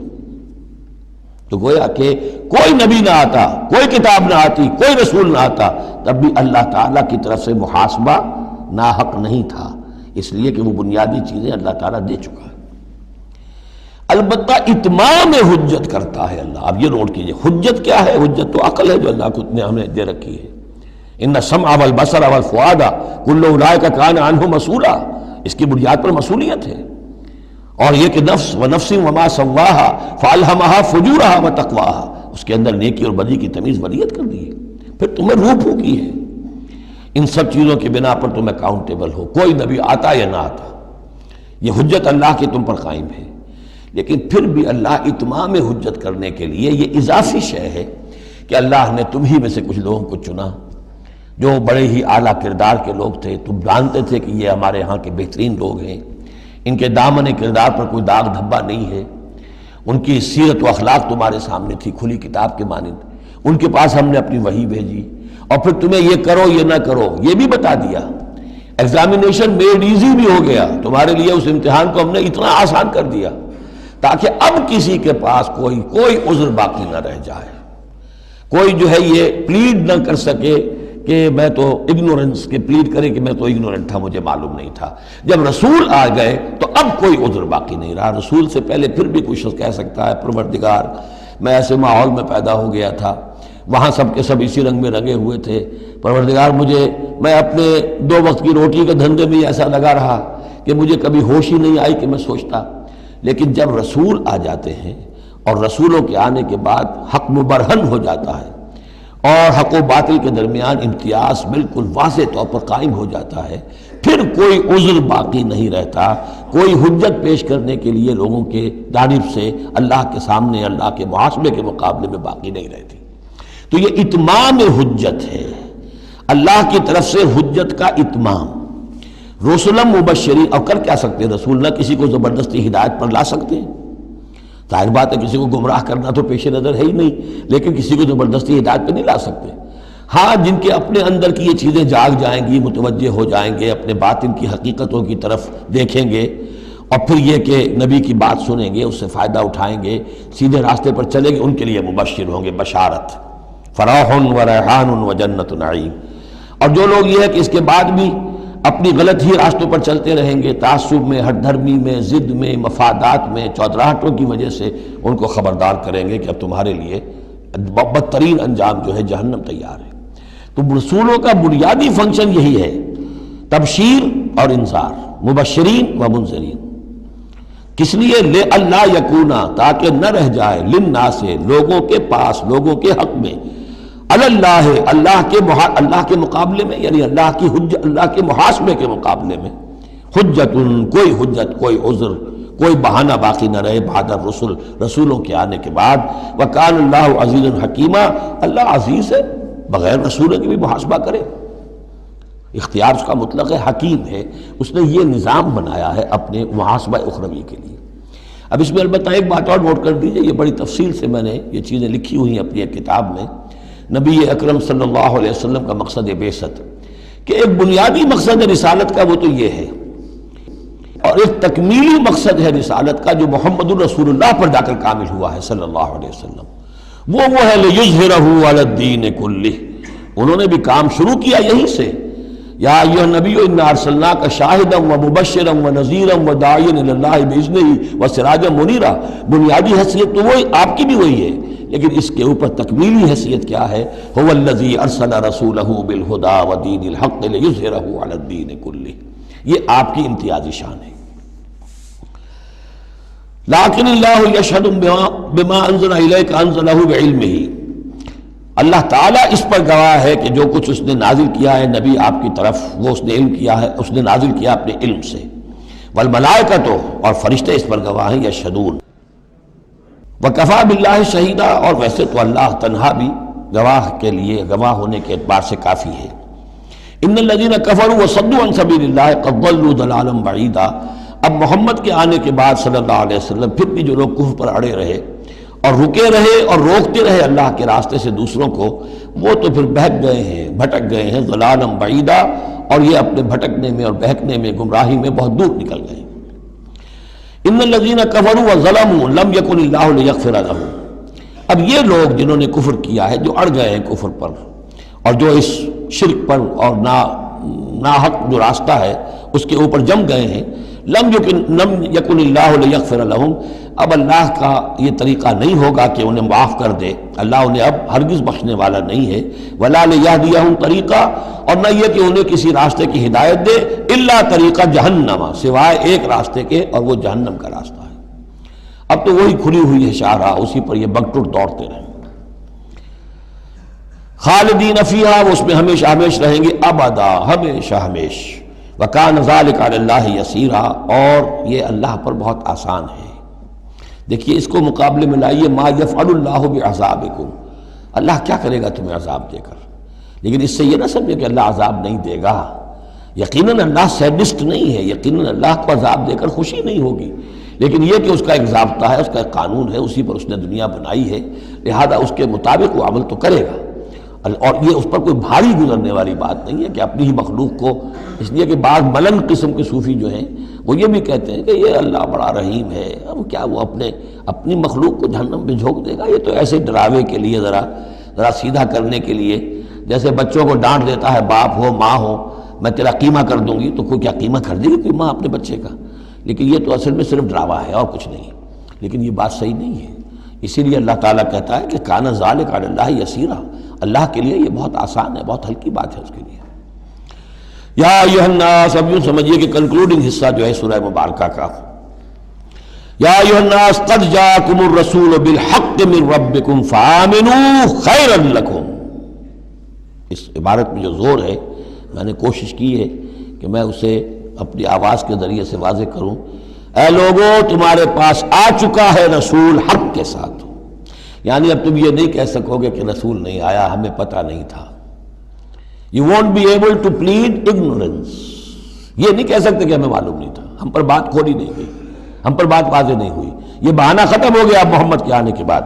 تو گویا کہ کوئی نبی نہ آتا، کوئی کتاب نہ آتی، کوئی رسول نہ آتا، تب بھی اللہ تعالیٰ کی طرف سے محاسبہ ناحق نہیں تھا، اس لیے کہ وہ بنیادی چیزیں اللہ تعالیٰ دے چکا ہے۔ البتہ اتمام حجت کرتا ہے اللہ۔ اب یہ نوٹ کیجئے، حجت کیا ہے؟ حجت تو عقل ہے جو اللہ نے ہمیں دے رکھی ہے۔ ان السمع والبصر والفؤاد کل اولئک کان عنہ مسئولا، اس کی بنیاد پر مسئولیت ہے۔ اور یہ کہ نفس ونفس وما سواہا فالہمہا فجورہا وتقواہا، اس کے اندر نیکی اور بدی کی تمیز ودیت کر دی ہے، پھر تمہیں روح پھونکی ہے۔ ان سب چیزوں کی بنا پر تم اکاؤنٹیبل ہو، کوئی نبی آتا یا نہ آتا، یہ حجت اللہ کی تم پر قائم ہے۔ لیکن پھر بھی اللہ اتمام حجت کرنے کے لیے یہ اضافی شے ہے کہ اللہ نے تم ہی میں سے کچھ لوگوں کو چنا جو بڑے ہی اعلیٰ کردار کے لوگ تھے، تم جانتے تھے کہ یہ ہمارے ہاں کے بہترین لوگ ہیں، ان کے دامن کردار پر کوئی داغ دھبا نہیں ہے، ان کی سیرت و اخلاق تمہارے سامنے تھی کھلی کتاب کے مانند، ان کے پاس ہم نے اپنی وحی بھیجی، اور پھر تمہیں یہ کرو یہ نہ کرو یہ بھی بتا دیا۔ ایگزامینیشن میڈ ایزی بھی ہو گیا تمہارے لیے، اس امتحان کو ہم نے اتنا آسان کر دیا تاکہ اب کسی کے پاس کوئی عذر باقی نہ رہ جائے، کوئی جو ہے یہ پلیڈ نہ کر سکے کہ میں تو اگنورنس کے پلیڈ کرے کہ میں تو اگنورنٹ تھا، مجھے معلوم نہیں تھا۔ جب رسول آ گئے تو اب کوئی عذر باقی نہیں رہا۔ رسول سے پہلے پھر بھی کوئی شخص کہہ سکتا ہے پروردگار میں ایسے ماحول میں پیدا ہو گیا تھا، وہاں سب کے سب اسی رنگ میں رنگے ہوئے تھے، پروردگار میں اپنے 2 وقت کی روٹی کے دھندے میں ایسا لگا رہا کہ مجھے کبھی ہوش ہی نہیں آئی کہ میں سوچتا لیکن جب رسول آ جاتے ہیں اور رسولوں کے آنے کے بعد حق مبرہن ہو جاتا ہے اور حق و باطل کے درمیان امتیاز بالکل واضح طور پر قائم ہو جاتا ہے، پھر کوئی عذر باقی نہیں رہتا، کوئی حجت پیش کرنے کے لیے لوگوں کے جانب سے اللہ کے سامنے اللہ کے محاسبے کے مقابلے میں باقی نہیں رہتی۔ تو یہ اتمام حجت ہے، اللہ کی طرف سے حجت کا اتمام۔ رسولم مبشرین، اور کر کیا سکتے ہیں رسول؟ نہ کسی کو زبردستی ہدایت پر لا سکتے ہیں، ظاہر بات ہے کسی کو گمراہ کرنا تو پیش نظر ہے ہی نہیں، لیکن کسی کو زبردستی ہدایت پہ نہیں لا سکتے۔ ہاں جن کے اپنے اندر کی یہ چیزیں جاگ جائیں گی، متوجہ ہو جائیں گے، اپنے باطن کی حقیقتوں کی طرف دیکھیں گے اور پھر یہ کہ نبی کی بات سنیں گے، اس سے فائدہ اٹھائیں گے، سیدھے راستے پر چلیں گے، ان کے لیے مبشر ہوں گے، بشارت، فراح و ریحان و جنت نعیم۔ اور جو لوگ یہ ہے کہ اس کے بعد بھی اپنی غلط ہی راستوں پر چلتے رہیں گے، تعصب میں، ہٹ دھرمی میں، ضد میں، مفادات میں، چودراہٹوں کی وجہ سے، ان کو خبردار کریں گے کہ اب تمہارے لیے بدترین انجام جو ہے جہنم تیار ہے۔ تو رسولوں کا بنیادی فنکشن یہی ہے، تبشیر اور انذار، مبشرین و منذرین۔ کس لیے؟ لے اللہ یکونا، تاکہ نہ رہ جائے، للناس، لوگوں کے پاس، لوگوں کے حق میں، اللہ، اللہ کے مقابلے میں، یعنی اللہ کی حجت، اللہ کے محاسبے کے مقابلے میں، حجت، کوئی حجت، کوئی عذر، کوئی بہانہ باقی نہ رہے بعد الرسل، رسولوں کے آنے کے بعد۔ وکان اللہ عزیز حکیمہ، اللہ عزیز ہے، بغیر رسولوں کے بھی محاسبہ کرے، اختیار اس کا مطلق ہے، حکیم ہے، اس نے یہ نظام بنایا ہے اپنے محاسبہ اخروی کے لیے۔ اب اس میں البتہ ایک بات اور نوٹ کر دیجئے، یہ بڑی تفصیل سے میں نے یہ چیزیں لکھی ہوئی ہیں اپنی ایک کتاب میں، نبی اکرم صلی اللہ علیہ وسلم کا مقصد بعثت، کہ ایک بنیادی مقصد ہے رسالت کا، وہ تو یہ ہے، اور ایک تکمیلی مقصد ہے رسالت کا جو محمد الرسول اللہ پر جا کر کامل ہوا ہے صلی اللہ علیہ وسلم، وہ ہے لِيُظْهِرَهُ عَلَى الدِّينِ كُلِّهِ۔ انہوں نے بھی کام شروع کیا یہیں سے، یا ایھا النبی انا ارسلناک شاہدا ومبشرا ونذیرا وداعیا الی اللہ باذنہ وسراجا منیرا۔ بنیادی حیثیت تو وہی آپ کی بھی وہی ہے، لیکن اس کے اوپر تکمیلی حیثیت کیا ہے؟ هو الذی ارسل رسولہ بالہدی ودین الحق لیظہرہ علی الدین کلہ۔ یہ آپ کی امتیازی شان ہے۔ لیکن اللہ یشہد بما انزل الیک انزلہ بعلمہ، اللہ تعالیٰ اس پر گواہ ہے کہ جو کچھ اس نے نازل کیا ہے نبی آپ کی طرف، وہ اس نے علم کیا ہے، اس نے نازل کیا اپنے علم سے۔ والملائکۃ، اور فرشتے اس پر گواہ ہیں، یشہدون۔ وکفیٰ باللہ شہیدا، اور ویسے تو اللہ تنہا بھی گواہ کے لیے، گواہ ہونے کے اعتبار سے کافی ہے۔ ان الذین کفروا وصدوا عن سبیل اللہ قد ضلوا ضلالا بعیدا۔ اب محمد کے آنے کے بعد صلی اللہ علیہ وسلم پھر بھی جو لوگ کفر پر اڑے رہے اور رکے رہے اور روکتے رہے اللہ کے راستے سے دوسروں کو، وہ تو پھر بہک گئے ہیں، بھٹک گئے ہیں، ضلالا بعیدا، اور یہ اپنے بھٹکنے میں اور بہکنے میں، گمراہی میں بہت دور نکل گئے۔ ان الذین کفروا وظلموا لم یکن اللہ لیغفر لهم۔ اب یہ لوگ جنہوں نے کفر کیا ہے، جو اڑ گئے ہیں کفر پر اور جو اس شرک پر اور ناحق جو راستہ ہے اس کے اوپر جم گئے ہیں، لم یکن اللہ لیغفر لهم، اب اللہ کا یہ طریقہ نہیں ہوگا کہ انہیں معاف کر دے، اللہ انہیں اب ہرگز بخشنے والا نہیں ہے۔ ولا لیہدیہم طریقہ، اور نہ یہ کہ انہیں کسی راستے کی ہدایت دے، الا طریقہ جہنم، سوائے ایک راستے کے، اور وہ جہنم کا راستہ ہے۔ اب تو وہی کھلی ہوئی ہے شاہراہ، اسی پر یہ بگٹر دوڑتے رہیں، خالدین فیہا، وہ اس میں ہمیشہ ہمیش رہیں گے، ابدا، ہمیشہ ہمیش۔ وکان ذلک علی اللہ یسیرا، اور یہ اللہ پر بہت آسان ہے۔ دیکھیے اس کو مقابلے میں لائیے، ما یفعل اللہ بعذابکم، اللہ کیا کرے گا تمہیں عذاب دے کر، لیکن اس سے یہ نہ سمجھے کہ اللہ عذاب نہیں دے گا۔ یقیناً اللہ سیڈسٹ نہیں ہے، یقیناً اللہ کو عذاب دے کر خوشی نہیں ہوگی، لیکن یہ کہ اس کا ایک ضابطہ ہے، اس کا ایک قانون ہے، اسی پر اس نے دنیا بنائی ہے، لہذا اس کے مطابق وہ عمل تو کرے گا۔ اور یہ اس پر کوئی بھاری گزرنے والی بات نہیں ہے کہ اپنی ہی مخلوق کو، اس لیے کہ بعض ملن قسم کے صوفی جو ہیں وہ یہ بھی کہتے ہیں کہ یہ اللہ بڑا رحیم ہے، اب کیا وہ اپنی مخلوق کو جہنم میں جھونک دے گا؟ یہ تو ایسے ڈراوے کے لیے، ذرا سیدھا کرنے کے لیے، جیسے بچوں کو ڈانٹ دیتا ہے باپ ہو ماں ہو، میں تیرا قیمہ کر دوں گی، تو کوئی کیا قیمہ کر دے گی کوئی ماں اپنے بچے کا؟ لیکن یہ تو اصل میں صرف ڈراوا ہے اور کچھ نہیں، لیکن یہ بات صحیح نہیں ہے۔ اسی لیے اللہ تعالیٰ کہتا ہے کہ کان ذالک علی اللہ یسیرا، اللہ کے لیے یہ بہت آسان ہے، بہت ہلکی بات ہے اس کے لیے۔ یا ایھا الناس، اب یوں سمجھیے کہ کنکلوڈنگ حصہ جو ہے سورہ مبارکہ کا، یا ایھا الناس قد جاءکم الرسول بالحق من ربکم فآمنوا خیرا لکم. اس عبارت میں جو زور ہے میں نے کوشش کی ہے کہ میں اسے اپنی آواز کے ذریعے سے واضح کروں. اے لوگو تمہارے پاس آ چکا ہے رسول حق کے ساتھ، یعنی اب تم یہ نہیں کہہ سکو گے کہ رسول نہیں آیا ہمیں پتہ نہیں تھا. You won't be able to plead ignorance. یہ نہیں کہہ سکتے کہ ہمیں معلوم نہیں تھا، ہم پر بات کھولی نہیں گئی، ہم پر بات واضح نہیں ہوئی. یہ بہانہ ختم ہو گیا اب محمد کے آنے کے بعد.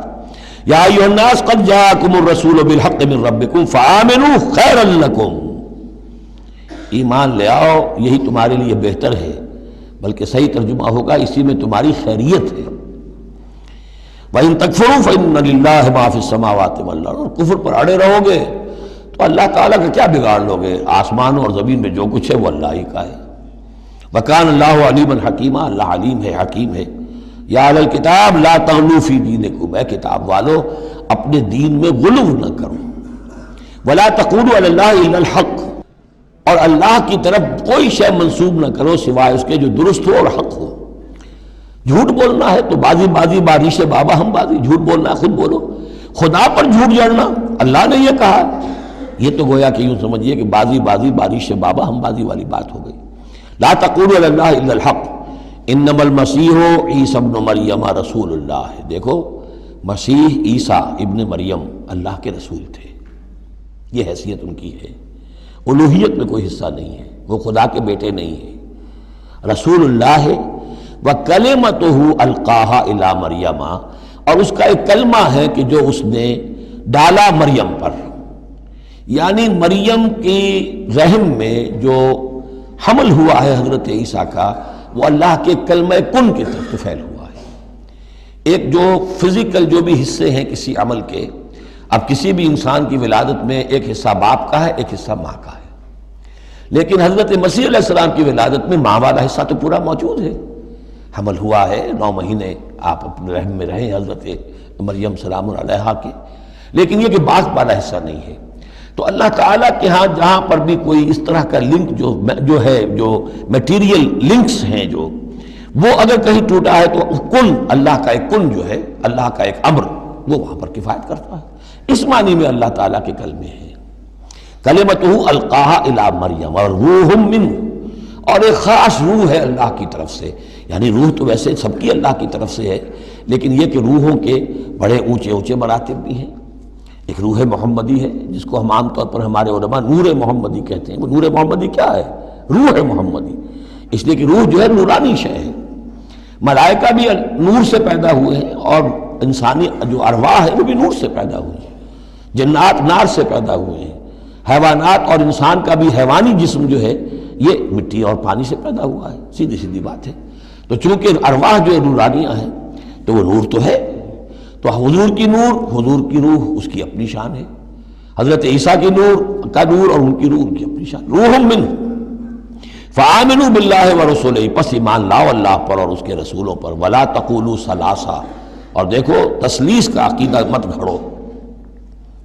یا ایھا الناس قد جاءکم الرسول بالحق من ربکم فآمنوا خیرا لکم. ایمان لے آؤ یہی تمہارے لیے بہتر ہے، بلکہ صحیح ترجمہ ہوگا اسی میں تمہاری خیریت ہے. وَإِن تَكْفُرُوا فَإِنَّ لِلَّهِ مَا فِي السَّمَاوَاتِ وَالْأَرْضِ. اور کفر پر اڑے رہو گے تو اللہ تعالیٰ کا کیا بگاڑ لوگے؟ آسمانوں اور زمین میں جو کچھ ہے وہ اللہ ہی کا ہے. وَكَانَ اللَّهُ عَلِيمًا حَكِيمًا. اللہ علیم ہے، حکیم ہے. یا اہل الکتاب لا تغلوا فی دینکم. اے کتاب والو اپنے دین میں غلو نہ کرو. ولا تقولوا علی اللہ الا الحق. اور اللہ کی طرف کوئی شے منسوب نہ کرو سوائے اس کے جو درست ہو اور حق ہو. جھوٹ بولنا ہے تو بازی بارش بابا ہم بازی. جھوٹ بولنا ہے خود بولو. خدا پر جھوٹ جڑنا اللہ نے یہ کہا، یہ تو گویا کہ یوں سمجھیے کہ بازی بارش بابا ہم بازی والی بات ہو گئی. لا تقولوا علی اللہ الا الحق انما المسیح عیسی ابن مریم رسول اللہ. دیکھو مسیح عیسیٰ ابن مریم اللہ کے رسول تھے، یہ حیثیت ان کی ہے. الوہیت میں کوئی حصہ نہیں ہے، وہ خدا کے بیٹے نہیں ہیں، رسول اللہ ہے. وَكَلِمَتُهُ أَلْقَاهَا إِلَىٰ مَرْيَمَ. اور اس کا ایک کلمہ ہے کہ جو اس نے ڈالا مریم پر، یعنی مریم کی رحم میں جو حمل ہوا ہے حضرت عیسیٰ کا وہ اللہ کے کلمہ کن کی طرف فعل ہوا ہے. ایک جو فزیکل جو بھی حصے ہیں کسی عمل کے، اب کسی بھی انسان کی ولادت میں ایک حصہ باپ کا ہے ایک حصہ ماں کا ہے، لیکن حضرت مسیح علیہ السلام کی ولادت میں ماں والا حصہ تو پورا موجود ہے. حمل ہوا ہے، 9 مہینے آپ اپنے رحم میں رہیں حضرت مریم سلام علیہا کے، لیکن یہ کہ باپ والا حصہ نہیں ہے. تو اللہ تعالیٰ کے ہاں جہاں پر بھی کوئی اس طرح کا لنک جو ہے جو میٹیریل لنکس ہیں جو وہ اگر کہیں ٹوٹا ہے تو کن اللہ کا ایک کن جو ہے اللہ کا ایک امر وہ وہاں پر کفایت کرتا ہے. اس معنی میں اللہ تعالیٰ کے کلمے ہیں. کلمتہ القاہا الی مریم اور روح منہ. اور ایک خاص روح ہے اللہ کی طرف سے، یعنی روح تو ویسے سب کی اللہ کی طرف سے ہے، لیکن یہ کہ روحوں کے بڑے اونچے مراتب بھی ہیں. ایک روح محمدی ہے جس کو ہم عام طور پر ہمارے علماء نور محمدی کہتے ہیں. وہ نور محمدی کیا ہے؟ روح محمدی. اس لیے کہ روح جو ہے نورانی شے ہے. ملائکہ بھی نور سے پیدا ہوئے ہیں اور انسانی جو ارواح ہے وہ بھی نور سے پیدا ہوئے ہیں. جنات نار سے پیدا ہوئے ہیں. حیوانات اور انسان کا بھی حیوانی جسم جو ہے یہ مٹی اور پانی سے پیدا ہوا ہے. سیدھی بات ہے. تو چونکہ ارواح جو نورانیہ ہیں تو وہ نور تو ہے. تو حضور کی روح اس کی اپنی شان ہے. حضرت عیسیٰ کی نور اور ان کی روح ان کی اپنی شان. روح منہ فآمنوا باللہ ورسولہ. پس ایمان لاؤ اللہ پر اور اس کے رسولوں پر. ولا تقولوا ثلاثہ. اور دیکھو تثلیث کا عقیدہ مت گھڑو.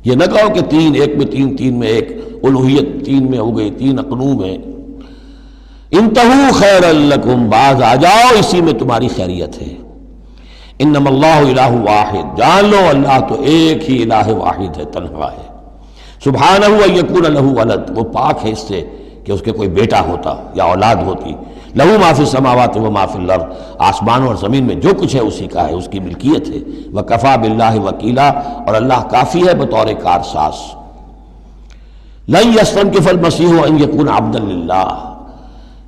یہ نہ کہو کہ 3 ایک میں 3 میں ایک، الوہیت 3 میں ہو گئی، 3 اقنوم ہے. انتہوا خیرا لکم. باز آ جاؤ اسی میں تمہاری خیریت ہے. انما اللہ الہ واحد. جان لو اللہ تو ایک ہی الہ واحد ہے، تنہا ہے. سبحانہ ان یکون لہ ولد. وہ پاک ہے اس سے کہ اس کے کوئی بیٹا ہوتا یا اولاد ہوتی. لہ ما فی السماوات و ما فی الارض. آسمانوں اور زمین میں جو کچھ ہے اسی کا ہے، اس کی ملکیت ہے. وکفی باللہ وکیلا. اور اللہ کافی ہے بطور کارساز. لن یستنکف المسیح ان یکون عبدا للہ.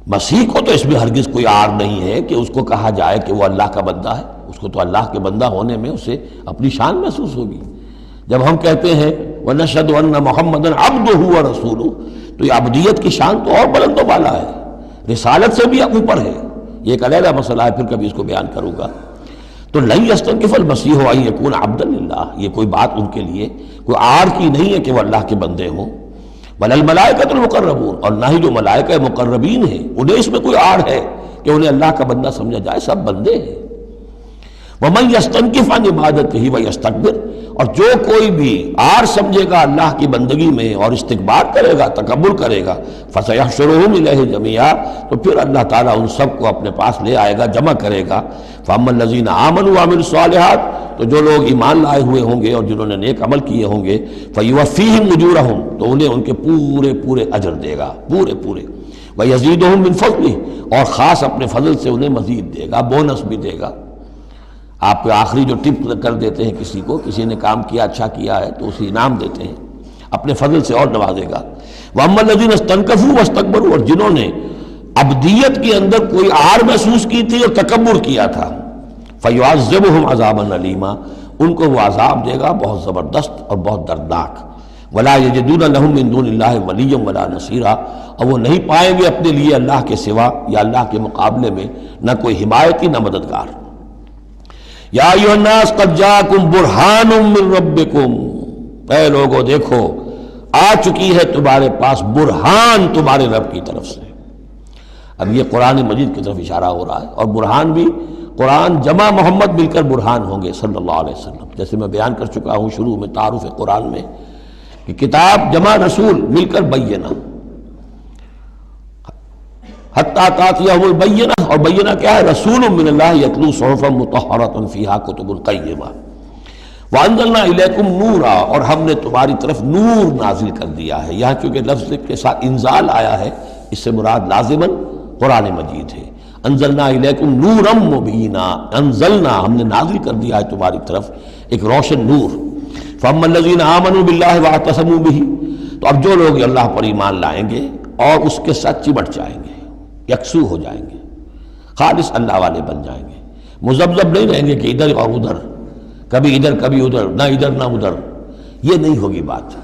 مسیح کو تو اس میں ہرگز کوئی عار نہیں ہے کہ اس کو کہا جائے کہ وہ اللہ کا بندہ ہے. اس کو تو اللہ کے بندہ ہونے میں اسے اپنی شان محسوس ہوگی. جب ہم کہتے ہیں وَنَشْهَدُ أَنَّ مُحَمَّدًا عَبْدُهُ وَرَسُولُهُ تو یہ عبدیت کی شان تو اور بلند و بالا ہے، رسالت سے بھی اوپر ہے. یہ ایک علیحدہ مسئلہ ہے، پھر کبھی اس کو بیان کروں گا. تو لن یستنکف المسیح ان یکون عبدا للہ. یہ کوئی بات ان کے لیے کوئی عار کی نہیں ہے کہ وہ اللہ کے بندے ہوں. بل الملائکۃ المقربون. اور نہ ہی جو ملائکہ مقربین ہیں انہیں اس میں کوئی عار ہے کہ انہیں اللہ کا بندہ سمجھا جائے. سب بندے ہیں. وَمَن يَسْتَنْكِفْ عَنْ عِبَادَتِهِ وَيَسْتَكْبِرْ، اور جو کوئی بھی آر سمجھے گا اللہ کی بندگی میں اور استکبار کرے گا، تکبر کرے گا، فَسَيَحْشُرُهُمْ إِلَيْهِ جَمِيعًا، تو پھر اللہ تعالیٰ ان سب کو اپنے پاس لے آئے گا، جمع کرے گا۔ فَأَمَّا الَّذِينَ آمَنُوا وَعَمِلُوا الصَّالِحَاتِ، تو جو لوگ ایمان لائے ہوئے ہوں گے اور جنہوں نے نیک عمل کیے ہوں گے، فَيُوَفِّيهِمْ أُجُورَهُمْ، تو انہیں ان کے پورے پورے اجر دے گا، پورے پورے، وَيَزِيدُهُمْ مِنْ فَضْلِهِ، اور خاص اپنے فضل سے انہیں مزید دے گا، بونس بھی دے گا۔ آپ کو آخری جو ٹپ کر دیتے ہیں کسی کو، کسی نے کام کیا اچھا کیا ہے تو اسے انعام دیتے ہیں، اپنے فضل سے اور نوازے گا۔ وَأَمَّا الَّذِينَ اسْتَنكَفُوا وَاسْتَكْبَرُوا، اور جنہوں نے عبدیت کے اندر کوئی آر محسوس کی تھی اور تکبر کیا تھا، فَيُعَذِّبُهُمْ عَذَابًا أَلِيمًا، ان کو وہ عذاب دے گا بہت زبردست اور بہت دردناک۔ وَلَا يَجِدُونَ لَهُم مِّن دُونِ اللَّهِ وَلِيًّا وَلَا نَصِيرًا، اور وہ نہیں پائیں گے اپنے لیے اللہ کے سوا یا اللہ کے مقابلے میں نہ کوئی حمایتی نہ مددگار۔ یا ایھا الناس قد جاءکم برہان من ربکم، اے لوگو دیکھو آ چکی ہے تمہارے پاس برہان تمہارے رب کی طرف سے۔ اب یہ قرآن مجید کی طرف اشارہ ہو رہا ہے، اور برہان بھی قرآن جمع محمد مل کر برہان ہوں گے صلی اللہ علیہ وسلم، جیسے میں بیان کر چکا ہوں شروع میں تعارف قرآن میں کہ کتاب جمع رسول مل کر بینہ، حتیٰ تأتیہم البینہ، اور بینہ کیا ہے؟ رسول من اللہ یتلو صحفا مطہرۃ فیہا کتب قیمہ، وانزلنا الیکم نورا، اور ہم نے تمہاری طرف نور نازل کر دیا ہے۔ یہاں چونکہ لفظ کے ساتھ انزال آیا ہے، اس سے مراد لازماً قرآن مجید ہے۔ انزلنا الیکم نورا مبینا، انزلنا ہم نے نازل کر دیا ہے تمہاری طرف ایک روشن نور۔ فاما الذین آمنوا باللہ واعتصموا بہ، تو اب جو لوگ اللہ پر ایمان لائیں گے اور اس کے ساتھ چمٹ جائیں گے، یکسو ہو جائیں گے، خالص اللہ والے بن جائیں گے، مذبذب نہیں رہیں گے کہ ادھر اور ادھر، کبھی ادھر کبھی ادھر، نہ ادھر نہ ادھر، یہ نہیں ہوگی بات،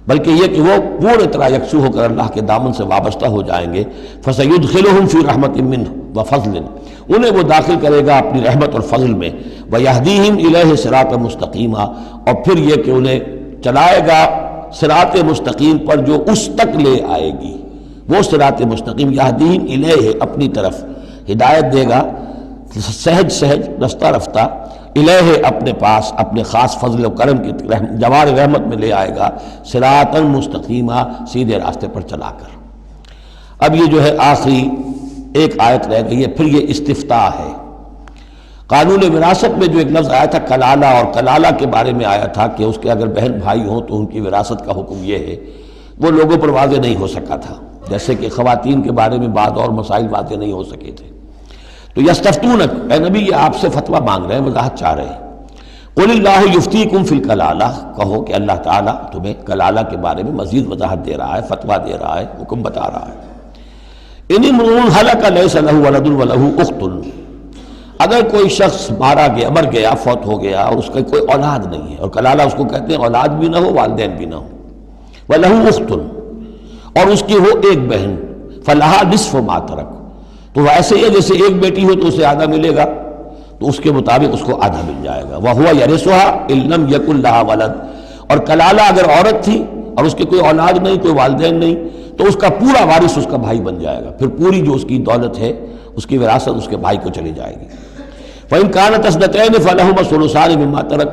بلکہ یہ کہ وہ پورے طرح یکسو ہو کر اللہ کے دامن سے وابستہ ہو جائیں گے۔ فَسَيُدْخِلُهُمْ فِي رَحْمَةٍ مِّنْهُ وَفَضْلٍ، انہیں وہ داخل کرے گا اپنی رحمت اور فضل میں، وَيَهْدِيهِمْ إِلَيْهِ صِرَاطًا مُسْتَقِيمًا، اور پھر یہ کہ انہیں چلائے گا صراط مستقیم پر جو اس تک لے آئے گی، وہ صراط مستقیم، یہدیہم الیہ، اپنی طرف ہدایت دے گا سہج سہج رفتہ رفتہ، الہ اپنے پاس اپنے خاص فضل و کرم کی جوار رحمت میں لے آئے گا، صراطا مستقیما، سیدھے راستے پر چلا کر۔ اب یہ جو ہے آخری ایک آیت رہ گئی ہے، پھر یہ استفتاء ہے۔ قانون وراثت میں جو ایک لفظ آیا تھا کلالہ، اور کلالہ کے بارے میں آیا تھا کہ اس کے اگر بہن بھائی ہوں تو ان کی وراثت کا حکم یہ ہے، وہ لوگوں پر واضح نہیں ہو سکا تھا، جیسے کہ خواتین کے بارے میں بعض اور مسائل واضح نہیں ہو سکے تھے۔ تو یستفتونک، اے نبی یہ آپ سے فتویٰ مانگ رہے ہیں، وضاحت چاہ رہے ہیں۔ قل اللہ یفتیکم فی الکلالہ، کہو کہ اللہ تعالیٰ تمہیں کلالہ کے بارے میں مزید وضاحت دے رہا ہے، فتویٰ دے رہا ہے، حکم بتا رہا ہے۔ ان امرؤ ہلک لیس لہ ولد ولہ اخت، اگر کوئی شخص مر گیا، فوت ہو گیا اور اس کا کوئی اولاد نہیں ہے، اور کلالہ اس کو کہتے ہیں اولاد بھی نہ ہو والدین بھی نہ ہو، ولہ اخت، اور اس کی ہو ایک بہن، فلہا نصف ما ترک، تو ایسے ہی جیسے ایک بیٹی ہو تو اسے آدھا ملے گا، تو اس کے مطابق اس کو آدھا مل جائے گا۔ وَهُوَ يَرِثُهَا إِن لَّمْ يَكُن لَّهَا وَلَدٌ، اور کلالہ اگر عورت تھی اور اس کے کوئی اولاد نہیں، کوئی والدین نہیں، تو اس کا پورا وارث اس کا بھائی بن جائے گا، پھر پوری جو اس کی دولت ہے، اس کی وراثت اس کے بھائی کو چلی جائے گی۔ فَإِن كَانَتْ اثْنَتَيْنِ فَلَهُمَا الثُّلُثَانِ مِمَّا تَرَكَ،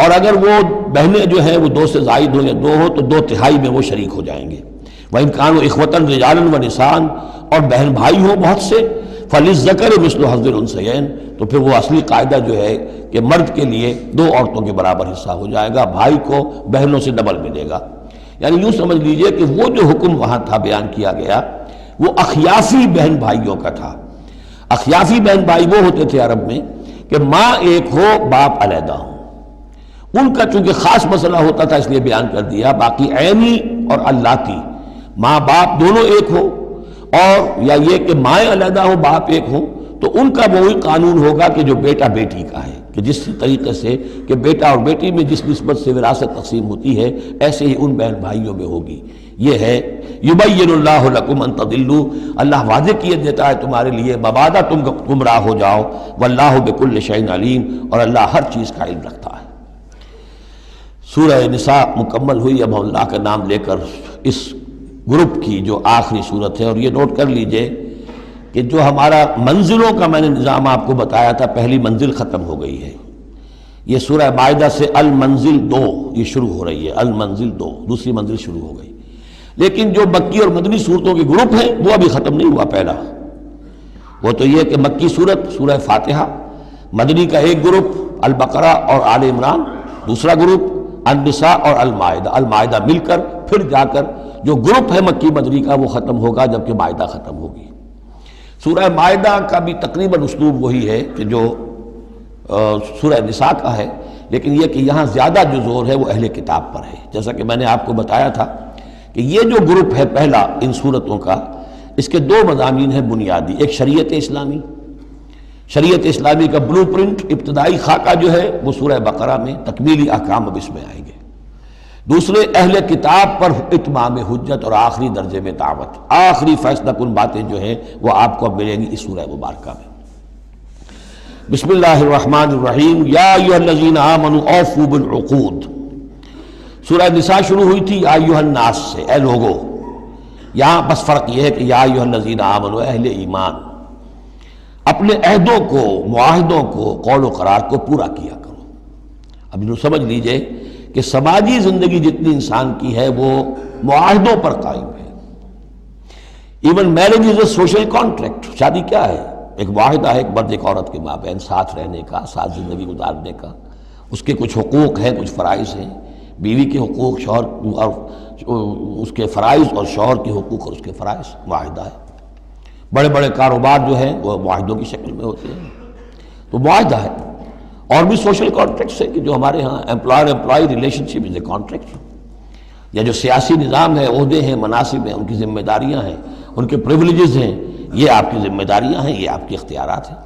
اور اگر وہ بہنیں جو ہیں وہ دو سے زائد ہو یا دو ہو تو 2/3 میں وہ شریک ہو جائیں گے۔ وَإِن كَانُوا إِخْوَةً رِجَالًا وَنِسَاءً، اور بہن بھائی ہوں بہت سے، فَلِلذَّكَرِ مِثْلُ حَظِّ الْأُنثَيَيْنِ، تو پھر وہ اصلی قاعدہ جو ہے کہ مرد کے لیے 2 عورتوں کے برابر حصہ ہو جائے گا، بھائی کو بہنوں سے ڈبل ملے گا۔ یعنی یوں سمجھ لیجئے کہ وہ جو حکم وہاں تھا بیان کیا گیا وہ اخیافی بہن بھائیوں کا تھا۔ اخیافی بہن بھائی وہ ہوتے تھے عرب میں کہ ماں ایک ہو باپ علیحدہ ہو، ان کا چونکہ خاص مسئلہ ہوتا تھا اس لیے بیان کر دیا۔ باقی عینی اور اللاتی، ماں باپ دونوں ایک ہو، اور یا یہ کہ مائیں علیحدہ ہو باپ ایک ہو، تو ان کا وہی قانون ہوگا کہ جو بیٹا بیٹی کا ہے، کہ جس طریقے سے کہ بیٹا اور بیٹی میں جس نسبت سے وراثت تقسیم ہوتی ہے ایسے ہی ان بہن بھائیوں میں ہوگی۔ یہ ہے یبین اللہ لکم ان تضلوا، اللہ واضح کیے دیتا ہے تمہارے لیے مبادا تم گمراہ ہو جاؤ، واللہ بکل شیء علیم، اور اللہ ہر چیز کا علم رکھتا ہے۔ سورہ نساء مکمل ہوئی۔ اب اللہ کا نام لے کر اس گروپ کی جو آخری صورت ہے، اور یہ نوٹ کر لیجئے کہ جو ہمارا منزلوں کا میں نے نظام آپ کو بتایا تھا، پہلی منزل ختم ہو گئی ہے، یہ سورہ مائدہ سے المنزل 2 یہ شروع ہو رہی ہے، المنزل 2 دوسری منزل شروع ہو گئی۔ لیکن جو مکی اور مدنی صورتوں کے گروپ ہیں وہ ابھی ختم نہیں ہوا۔ پہلا وہ تو یہ کہ مکی صورت سورہ فاتحہ، مدنی کا ایک گروپ البقرہ اور آل عمران، دوسرا گروپ النساء اور المائدہ مل کر پھر جا کر جو گروپ ہے مکی مدنی کا وہ ختم ہوگا، جبکہ مائدہ ختم ہوگی۔ سورہ مائدہ کا بھی تقریباً اسلوب وہی ہے کہ جو سورہ نساء کا ہے، لیکن یہ کہ یہاں زیادہ جو زور ہے وہ اہل کتاب پر ہے۔ جیسا کہ میں نے آپ کو بتایا تھا کہ یہ جو گروپ ہے پہلا ان صورتوں کا، اس کے 2 مضامین ہیں بنیادی، ایک شریعت اسلامی، شریعت اسلامی کا بلو پرنٹ ابتدائی خاکہ جو ہے وہ سورہ بقرہ میں، تکمیلی احکام اب اس میں آئیں گے۔ دوسرے اہل کتاب پر اتمام حجت اور آخری درجے میں دعوت، آخری فیصلہ کن باتیں جو ہیں وہ آپ کو اب ملیں گی اس سورہ مبارکہ میں۔ بسم اللہ الرحمن الرحیم، یا ایھا الذین آمنوا اوفوا بالعقود۔ سورہ نساء شروع ہوئی تھی یا ایھا الناس سے، اے لوگو۔ یہاں بس فرق یہ ہے کہ یا ایھا الذین آمنوا، اہل ایمان، اپنے عہدوں کو، معاہدوں کو، قول و قرار کو پورا کیا کرو۔ اب انہوں سمجھ لیجئے کہ سماجی زندگی جتنی انسان کی ہے وہ معاہدوں پر قائم ہے۔ Even marriage is a social contract, شادی کیا ہے؟ ایک معاہدہ ہے، ایک مرد ایک عورت کے مابین ساتھ رہنے کا، ساتھ زندگی گزارنے کا۔ اس کے کچھ حقوق ہیں، کچھ فرائض ہیں، بیوی کے حقوق، شوہر اور اس کے فرائض، اور شوہر کے حقوق اور اس کے فرائض، معاہدہ ہے۔ بڑے بڑے کاروبار جو ہیں وہ معاہدوں کی شکل میں ہوتے ہیں، تو معاہدہ ہے۔ اور بھی سوشل کانٹریکٹس ہیں کہ جو ہمارے ہاں employer employee relationship is a contract, یا جو سیاسی نظام ہے، عہدے ہیں، مناصب ہیں، ان کی ذمہ داریاں ہیں، ان کے پریولیجز ہیں، یہ آپ کی ذمہ داریاں ہیں، یہ آپ کے اختیارات ہیں۔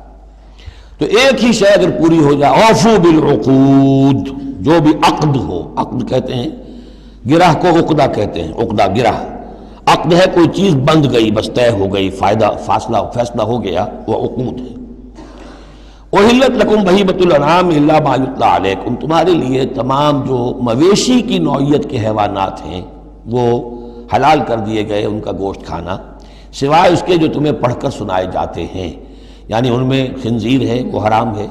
تو ایک ہی شے اگر پوری ہو جائے، اوفوا بالعقود، جو بھی عقد ہو، عقد کہتے ہیں، گرہ کو عقدہ کہتے ہیں، عقدہ گرہ، عقد ہے کوئی چیز بند گئی، بس طے ہو گئی، فیصلہ ہو گیا، وہ عقود ہے۔ احلت لکم بہیمۃ الانعام الا ما یتلی علیکم، تمہارے لیے تمام جو مویشی کی نوعیت کے حیوانات ہیں وہ حلال کر دیے گئے، ان کا گوشت کھانا، سوائے اس کے جو تمہیں پڑھ کر سنائے جاتے ہیں، یعنی ان میں خنزیر ہے وہ حرام ہے،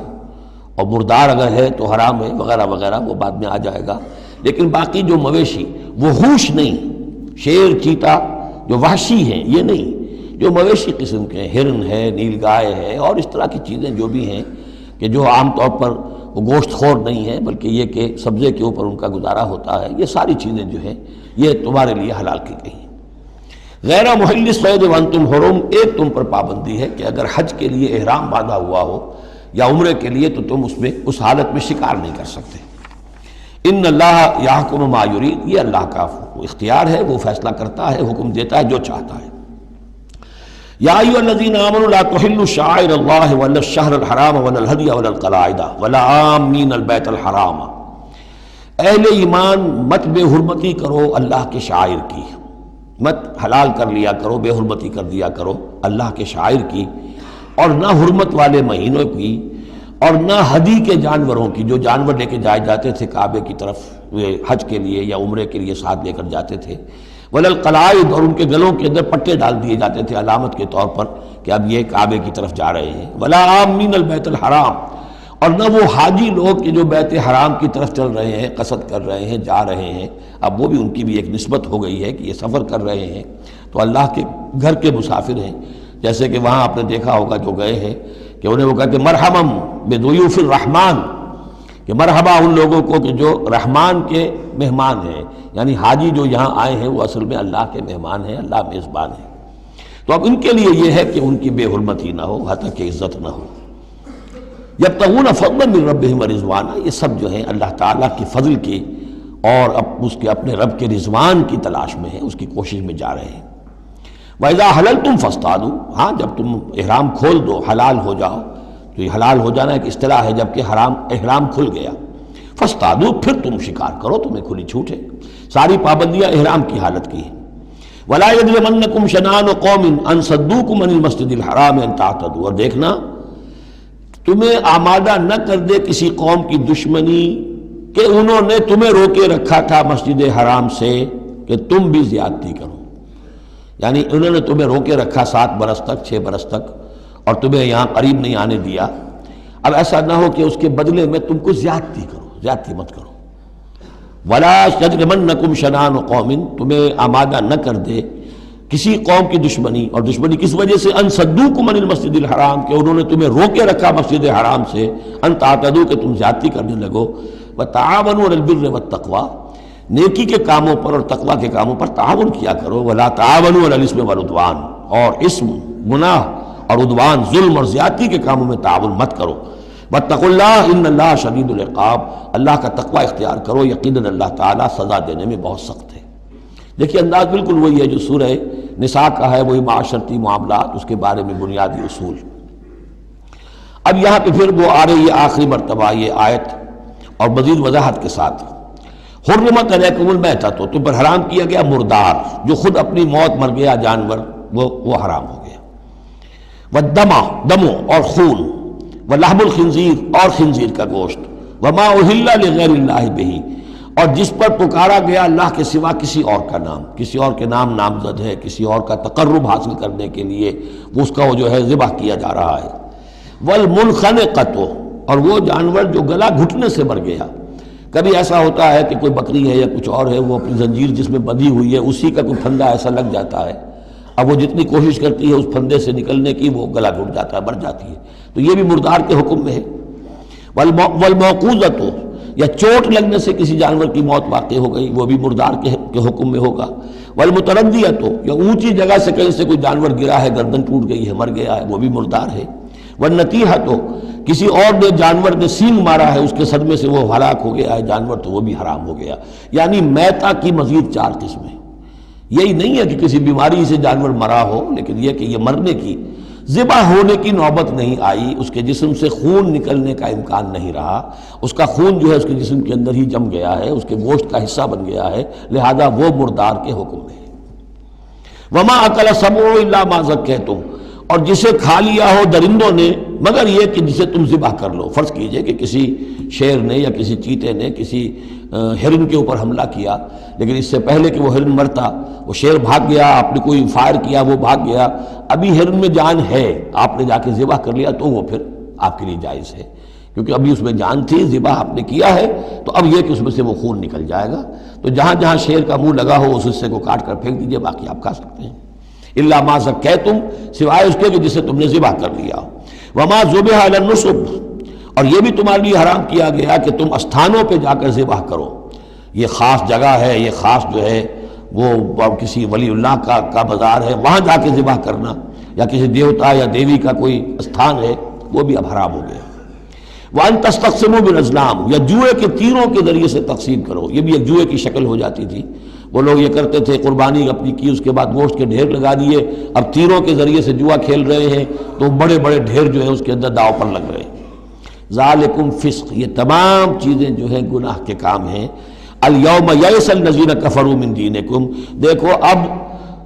اور مردار اگر ہے تو حرام ہے، وغیرہ وغیرہ، وہ بعد میں آ جائے گا۔ لیکن باقی جو مویشی، وہ ہوش نہیں، شیر چیتا جو وحشی ہیں یہ نہیں، جو مویشی قسم کے ہیں، ہرن ہے، نیل گائے ہے، اور اس طرح کی چیزیں جو بھی ہیں کہ جو عام طور پر وہ گوشت خور نہیں ہے، بلکہ یہ کہ سبزے کے اوپر ان کا گزارا ہوتا ہے، یہ ساری چیزیں جو ہیں یہ تمہارے لیے حلال کی گئی ہیں۔ غیر محل الصید وانتم حرم، ایک تم پر پابندی ہے کہ اگر حج کے لیے احرام باندھا ہوا ہو یا عمرے کے لیے تو تم اس حالت میں شکار نہیں کر سکتے۔ ان اللہ یحکم ما یرید، یہ اللہ کا اختیار ہے، وہ فیصلہ کرتا ہے، حکم دیتا ہے جو چاہتا ہے۔ یا ایھا الذین آمنوا لا تحلوا شعائر اللہ ولا الشہر الحرام ولا الہدی ولا القلائد ولا عامین البیت الحرام، اہل ایمان مت بے حرمتی کرو اللہ کے شعائر کی، مت حلال کر لیا کرو، بے حرمتی کر دیا کرو اللہ کے شعائر کی، اور نہ حرمت والے مہینوں کی، اور نہ ہدی کے جانوروں کی، جو جانور لے کے جائے جاتے تھے کعبے کی طرف حج کے لیے یا عمرے کے لیے ساتھ لے کر جاتے تھے، ولا القلائد، اور ان کے گلوں کے اندر پٹے ڈال دیے جاتے تھے علامت کے طور پر کہ اب یہ کعبے کی طرف جا رہے ہیں، ولا عامین البیت الحرام، اور نہ وہ حاجی لوگ کہ جو بیت حرام کی طرف چل رہے ہیں، قصد کر رہے ہیں، جا رہے ہیں، اب وہ بھی ان کی بھی ایک نسبت ہو گئی ہے کہ یہ سفر کر رہے ہیں تو اللہ کے گھر کے مسافر ہیں۔ جیسے کہ وہاں آپ نے دیکھا ہوگا جو گئے ہیں کہ انہیں وہ کہتے ہیں مرحبا بضیوف الرحمن، کہ مرحبا ان لوگوں کو کہ جو رحمان کے مہمان ہیں، یعنی حاجی جو یہاں آئے ہیں وہ اصل میں اللہ کے مہمان ہیں، اللہ میزبان ہے۔ تو اب ان کے لیے یہ ہے کہ ان کی بے حرمتی نہ ہو، حتیٰ کہ عزت نہ ہو۔ یبتغون فضلا من ربہم ورضوانا، یہ سب جو ہیں اللہ تعالیٰ کی فضل کی اور اس کے اپنے رب کے رضوان کی تلاش میں ہیں، اس کی کوشش میں جا رہے ہیں۔ وَإِذَا حَلَلْتُمْ فَاصْطَادُوا، ہاں جب تم احرام کھول دو، حلال ہو جاؤ، تو یہ حلال ہو جانا ایک اصطلاح ہے، جبکہ احرام کھل گیا، فَاصْطَادُوا، پھر تم شکار کرو، تمہیں کھلی چھوٹ ہے، ساری پابندیاں احرام کی حالت کی ہیں۔ وَلَا يَجْرِمَنَّكُمْ شَنَآنُ قَوْمٍ أَن صَدُّوكُمْ عَنِ الْمَسْجِدِ الْحَرَامِ أَن تَعْتَدُوا، اور دیکھنا تمہیں آمادہ نہ کر دے کسی قوم کی دشمنی کہ انہوں نے تمہیں روکے رکھا تھا مسجد حرام سے کہ تم بھی زیادتی کرو، یعنی انہوں نے تمہیں روکے رکھا 7 برس تک 6 برس تک اور تمہیں یہاں قریب نہیں آنے دیا. اب ایسا نہ ہو کہ اس کے بدلے میں تم کو زیادتی کرو، زیادتی مت کرو. ولا یجرمنکم شنآن قوم، تمہیں آمادہ نہ کر دے کسی قوم کی دشمنی. اور دشمنی کس وجہ سے؟ ان صدوکم عن المسجد الحرام، کہ انہوں نے تمہیں روکے رکھا مسجد حرام سے. ان تعتدوا، کہ تم زیادتی کرنے لگو. وتعاونوا علی البر والتقوی، نیکی کے کاموں پر اور تقوی کے کاموں پر تعاون کیا کرو. ولا تعاونوا علی الاثم والعدوان، اور اسم، گناہ اور عدوان، ظلم اور زیادتی کے کاموں میں تعاون مت کرو. واتقوا اللہ ان اللہ شدید العقاب، اللہ کا تقوی اختیار کرو، یقیناً اللہ تعالیٰ سزا دینے میں بہت سخت ہے. دیکھیے انداز بالکل وہی ہے جو سورہ نساء کا ہے، وہی معاشرتی معاملات، اس کے بارے میں بنیادی اصول. اب یہاں پہ پھر وہ آ رہی ہے آخری مرتبہ یہ آیت، اور مزید وضاحت کے ساتھ. حرمت علیکم المیتۃ، تم پر حرام کیا گیا مردار، جو خود اپنی موت مر گیا جانور، وہ حرام ہو گیا. والدم، دم اور خون، ولحم الخنزیر، اور خنزیر کا گوشت، وما اہل لغیر اللہ بہ، اور جس پر پکارا گیا اللہ کے سوا کسی اور کا نام، کسی اور کے نام نامزد ہے، کسی اور کا تقرب حاصل کرنے کے لیے اس کا وہ جو ہے ذبح کیا جا رہا ہے. والمنخنقۃ، اور وہ جانور جو گلا گھٹنے سے مر گیا. کبھی ایسا ہوتا ہے کہ کوئی بکری ہے یا کچھ اور ہے، وہ اپنی زنجیر جس میں بندھی ہوئی ہے اسی کا کوئی پھندا ایسا لگ جاتا ہے، اب وہ جتنی کوشش کرتی ہے اس پھندے سے نکلنے کی، وہ گلا گھٹ جاتا ہے، مر جاتی ہے. تو یہ بھی مردار کے حکم میں ہے. والموقوذۃ، یا چوٹ لگنے سے کسی جانور کی موت واقع ہو گئی، وہ بھی مردار کے حکم میں ہوگا. والمتردیۃ، یا اونچی جگہ سے کہیں سے کوئی جانور گرا ہے، گردن ٹوٹ گئی ہے، مر گیا ہے، وہ بھی مردار ہے. والنطیحۃ، کسی اور نے جانور نے سینگ مارا ہے، اس کے صدمے سے وہ ہلاک ہو گیا ہے جانور، تو وہ بھی حرام ہو گیا. یعنی میتہ کی مزید 4 قسمیں. یہی نہیں ہے کہ کسی بیماری سے جانور مرا ہو، لیکن یہ کہ یہ مرنے کی، ذبح ہونے کی نوبت نہیں آئی، اس کے جسم سے خون نکلنے کا امکان نہیں رہا، اس کا خون جو ہے اس کے جسم کے اندر ہی جم گیا ہے، اس کے گوشت کا حصہ بن گیا ہے، لہذا وہ مردار کے حکم میں ہے. وما اکل السبع الا ما ذکیتم، اور جسے کھا لیا ہو درندوں نے مگر یہ کہ جسے تم ذبح کر لو. فرض کیجئے کہ کسی شیر نے یا کسی چیتے نے کسی ہرن کے اوپر حملہ کیا، لیکن اس سے پہلے کہ وہ ہرن مرتا وہ شیر بھاگ گیا، آپ نے کوئی فائر کیا وہ بھاگ گیا، ابھی ہرن میں جان ہے، آپ نے جا کے ذبح کر لیا، تو وہ پھر آپ کے لیے جائز ہے، کیونکہ ابھی اس میں جان تھی، ذبح آپ نے کیا ہے، تو اب یہ کہ اس میں سے وہ خون نکل جائے گا. تو جہاں جہاں شیر کا منہ لگا ہو اس حصے کو کاٹ کر پھینک دیجئے، باقی آپ کھا سکتے ہیں. الا ما ذکیتم، سوائے اس کے کہ جسے تم نے ذبح کر لیا. وما ذبح علی النصب، اور یہ بھی تمہارے لیے حرام کیا گیا کہ تم استھانوں پہ جا کر ذبح کرو. یہ خاص جگہ ہے، یہ خاص جو ہے وہ کسی ولی اللہ کا بازار ہے، وہاں جا کے ذبح کرنا، یا کسی دیوتا یا دیوی کا کوئی استھان ہے، وہ بھی اب حرام ہو گیا. وَأَن تَسْتَقْسِمُوا بِالْأَزْلَامِ، یا جوئے کے تیروں کے ذریعے سے تقسیم کرو. یہ بھی ایک جوئے کی شکل ہو جاتی تھی. وہ لوگ یہ کرتے تھے، قربانی اپنی کی، اس کے بعد گوشت کے ڈھیر لگا دیے، اب تیروں کے ذریعے سے جوا کھیل رہے ہیں، تو بڑے بڑے ڈھیر جو ہیں اس کے اندر داؤ پر لگ رہے ہیں. ذالکم فسق، یہ تمام چیزیں جو ہیں گناہ کے کام ہیں. الیوم یئس الذین کفروا من دینکم، دیکھو اب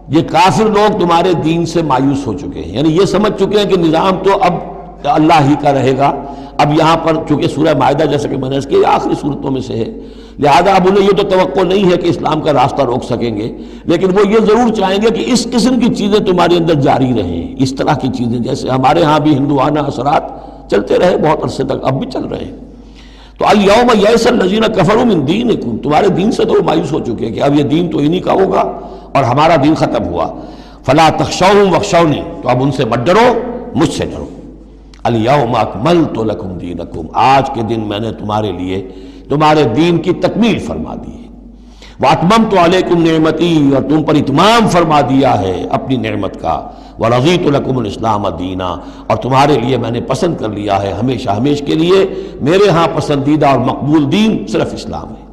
یہ کافر لوگ تمہارے دین سے مایوس ہو چکے ہیں، یعنی یہ سمجھ چکے ہیں کہ نظام تو اب اللہ ہی کا رہے گا. اب یہاں پر چونکہ سورہ مائدہ جیسا کہ میں نے اس کی آخری صورتوں میں سے ہے، لہذا اب انہیں یہ تو توقع نہیں ہے کہ اسلام کا راستہ روک سکیں گے، لیکن وہ یہ ضرور چاہیں گے کہ اس قسم کی چیزیں تمہارے اندر جاری رہیں، اس طرح کی چیزیں جیسے ہمارے ہاں بھی ہندوانہ اثرات چلتے رہے بہت عرصے تک، اب بھی چل رہے ہیں. تو الیوم یئس الذین کفروا من دینکم، تمہارے دین سے تو وہ مایوس ہو چکے ہیں کہ اب یہ دین تو انہی کا ہوگا اور ہمارا دین ختم ہوا. فلا تخشوہم واخشونی، تو اب ان سے مت ڈرو، مجھ سے ڈرو. الیوم اکملت لکم دینکم، آج کے دن میں نے تمہارے لیے تمہارے دین کی تکمیل فرما دی ہے. واتممت علیکم نعمتی، اور تم پر اتمام فرما دیا ہے اپنی نعمت کا. ورضیت لکم الاسلام دینا، اور تمہارے لیے میں نے پسند کر لیا ہے ہمیشہ ہمیشہ کے لیے میرے ہاں پسندیدہ اور مقبول دین صرف اسلام ہے.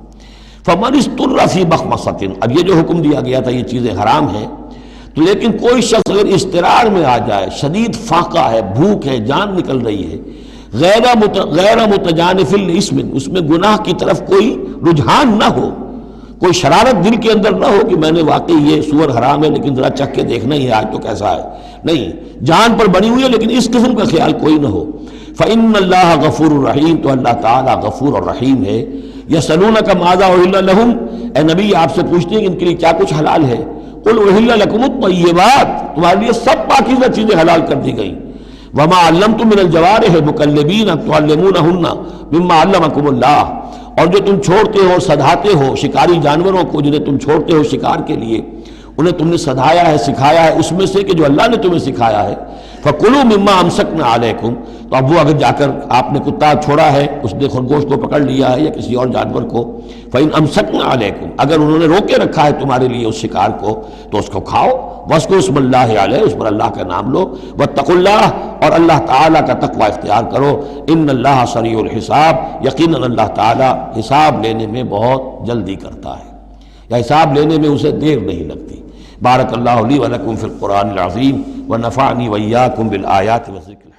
فمن اضطر فی مخمصۃ، اب یہ جو حکم دیا گیا تھا یہ چیزیں حرام ہیں، تو لیکن کوئی شخص اگر اضطرار میں آ جائے، شدید فاقہ ہے، بھوک ہے، جان نکل رہی ہے، غیر متجانف لاسم، اس میں گناہ کی طرف کوئی رجحان نہ ہو، کوئی شرارت دل کے اندر نہ ہو کہ میں نے واقعی یہ سور حرام ہے لیکن ذرا چکھ کے دیکھنا ہی ہے آج تو کیسا ہے، نہیں، جان پر بنی ہوئی ہے لیکن اس قسم کا خیال کوئی نہ ہو. فإن اللہ غفور الرحیم، تو اللہ تعالیٰ غفور اور رحیم ہے. یسألونک ماذا أحل لهم، اے نبی آپ سے پوچھتے ہیں کہ ان کے لیے کیا کچھ حلال ہے. قل احل لکم الطیبات، تمہارے لیے سب پاکیزہ چیزیں حلال کر دی گئیں. وما علمتم من الجوارح مکلبین تعلمونہن مما علمکم اللہ، اور جو تم چھوڑتے ہو سدھاتے ہو شکاری جانوروں کو، جنہیں تم چھوڑتے ہو شکار کے لیے، انہیں تم نے سدھایا ہے سکھایا ہے اس میں سے کہ جو اللہ نے تمہیں سکھایا ہے. فَكُلُوا مِمَّا أَمْسَكْنَا عَلَيْكُمْ، تو اب وہ اگر جا کر آپ نے کتا چھوڑا ہے، اس نے خرگوش کو پکڑ لیا ہے یا کسی اور جانور کو، فَإِنْ أَمْسَكْنَا عَلَيْكُمْ، اگر انہوں نے روکے رکھا ہے تمہارے لیے اس شکار کو تو اس کو کھاؤ. وَاذْكُرُوا اسْمَ اللَّهِ عَلَيْهِ، اس پر اللہ کا نام لو. وَاتَّقُوا اللَّهَ، اور اللہ تعالیٰ کا تقوی اختیار کرو. إِنَّ اللَّهَ سَرِيعُ الْحِسَابِ، یقیناً اللہ تعالیٰ حساب لینے میں بہت جلدی کرتا ہے، یا حساب لینے میں اسے دیر نہیں لگتی. بارک اللہ لی و لکم فی القرآن العظیم ونفعنی وإیاکم بالآیات والذکر.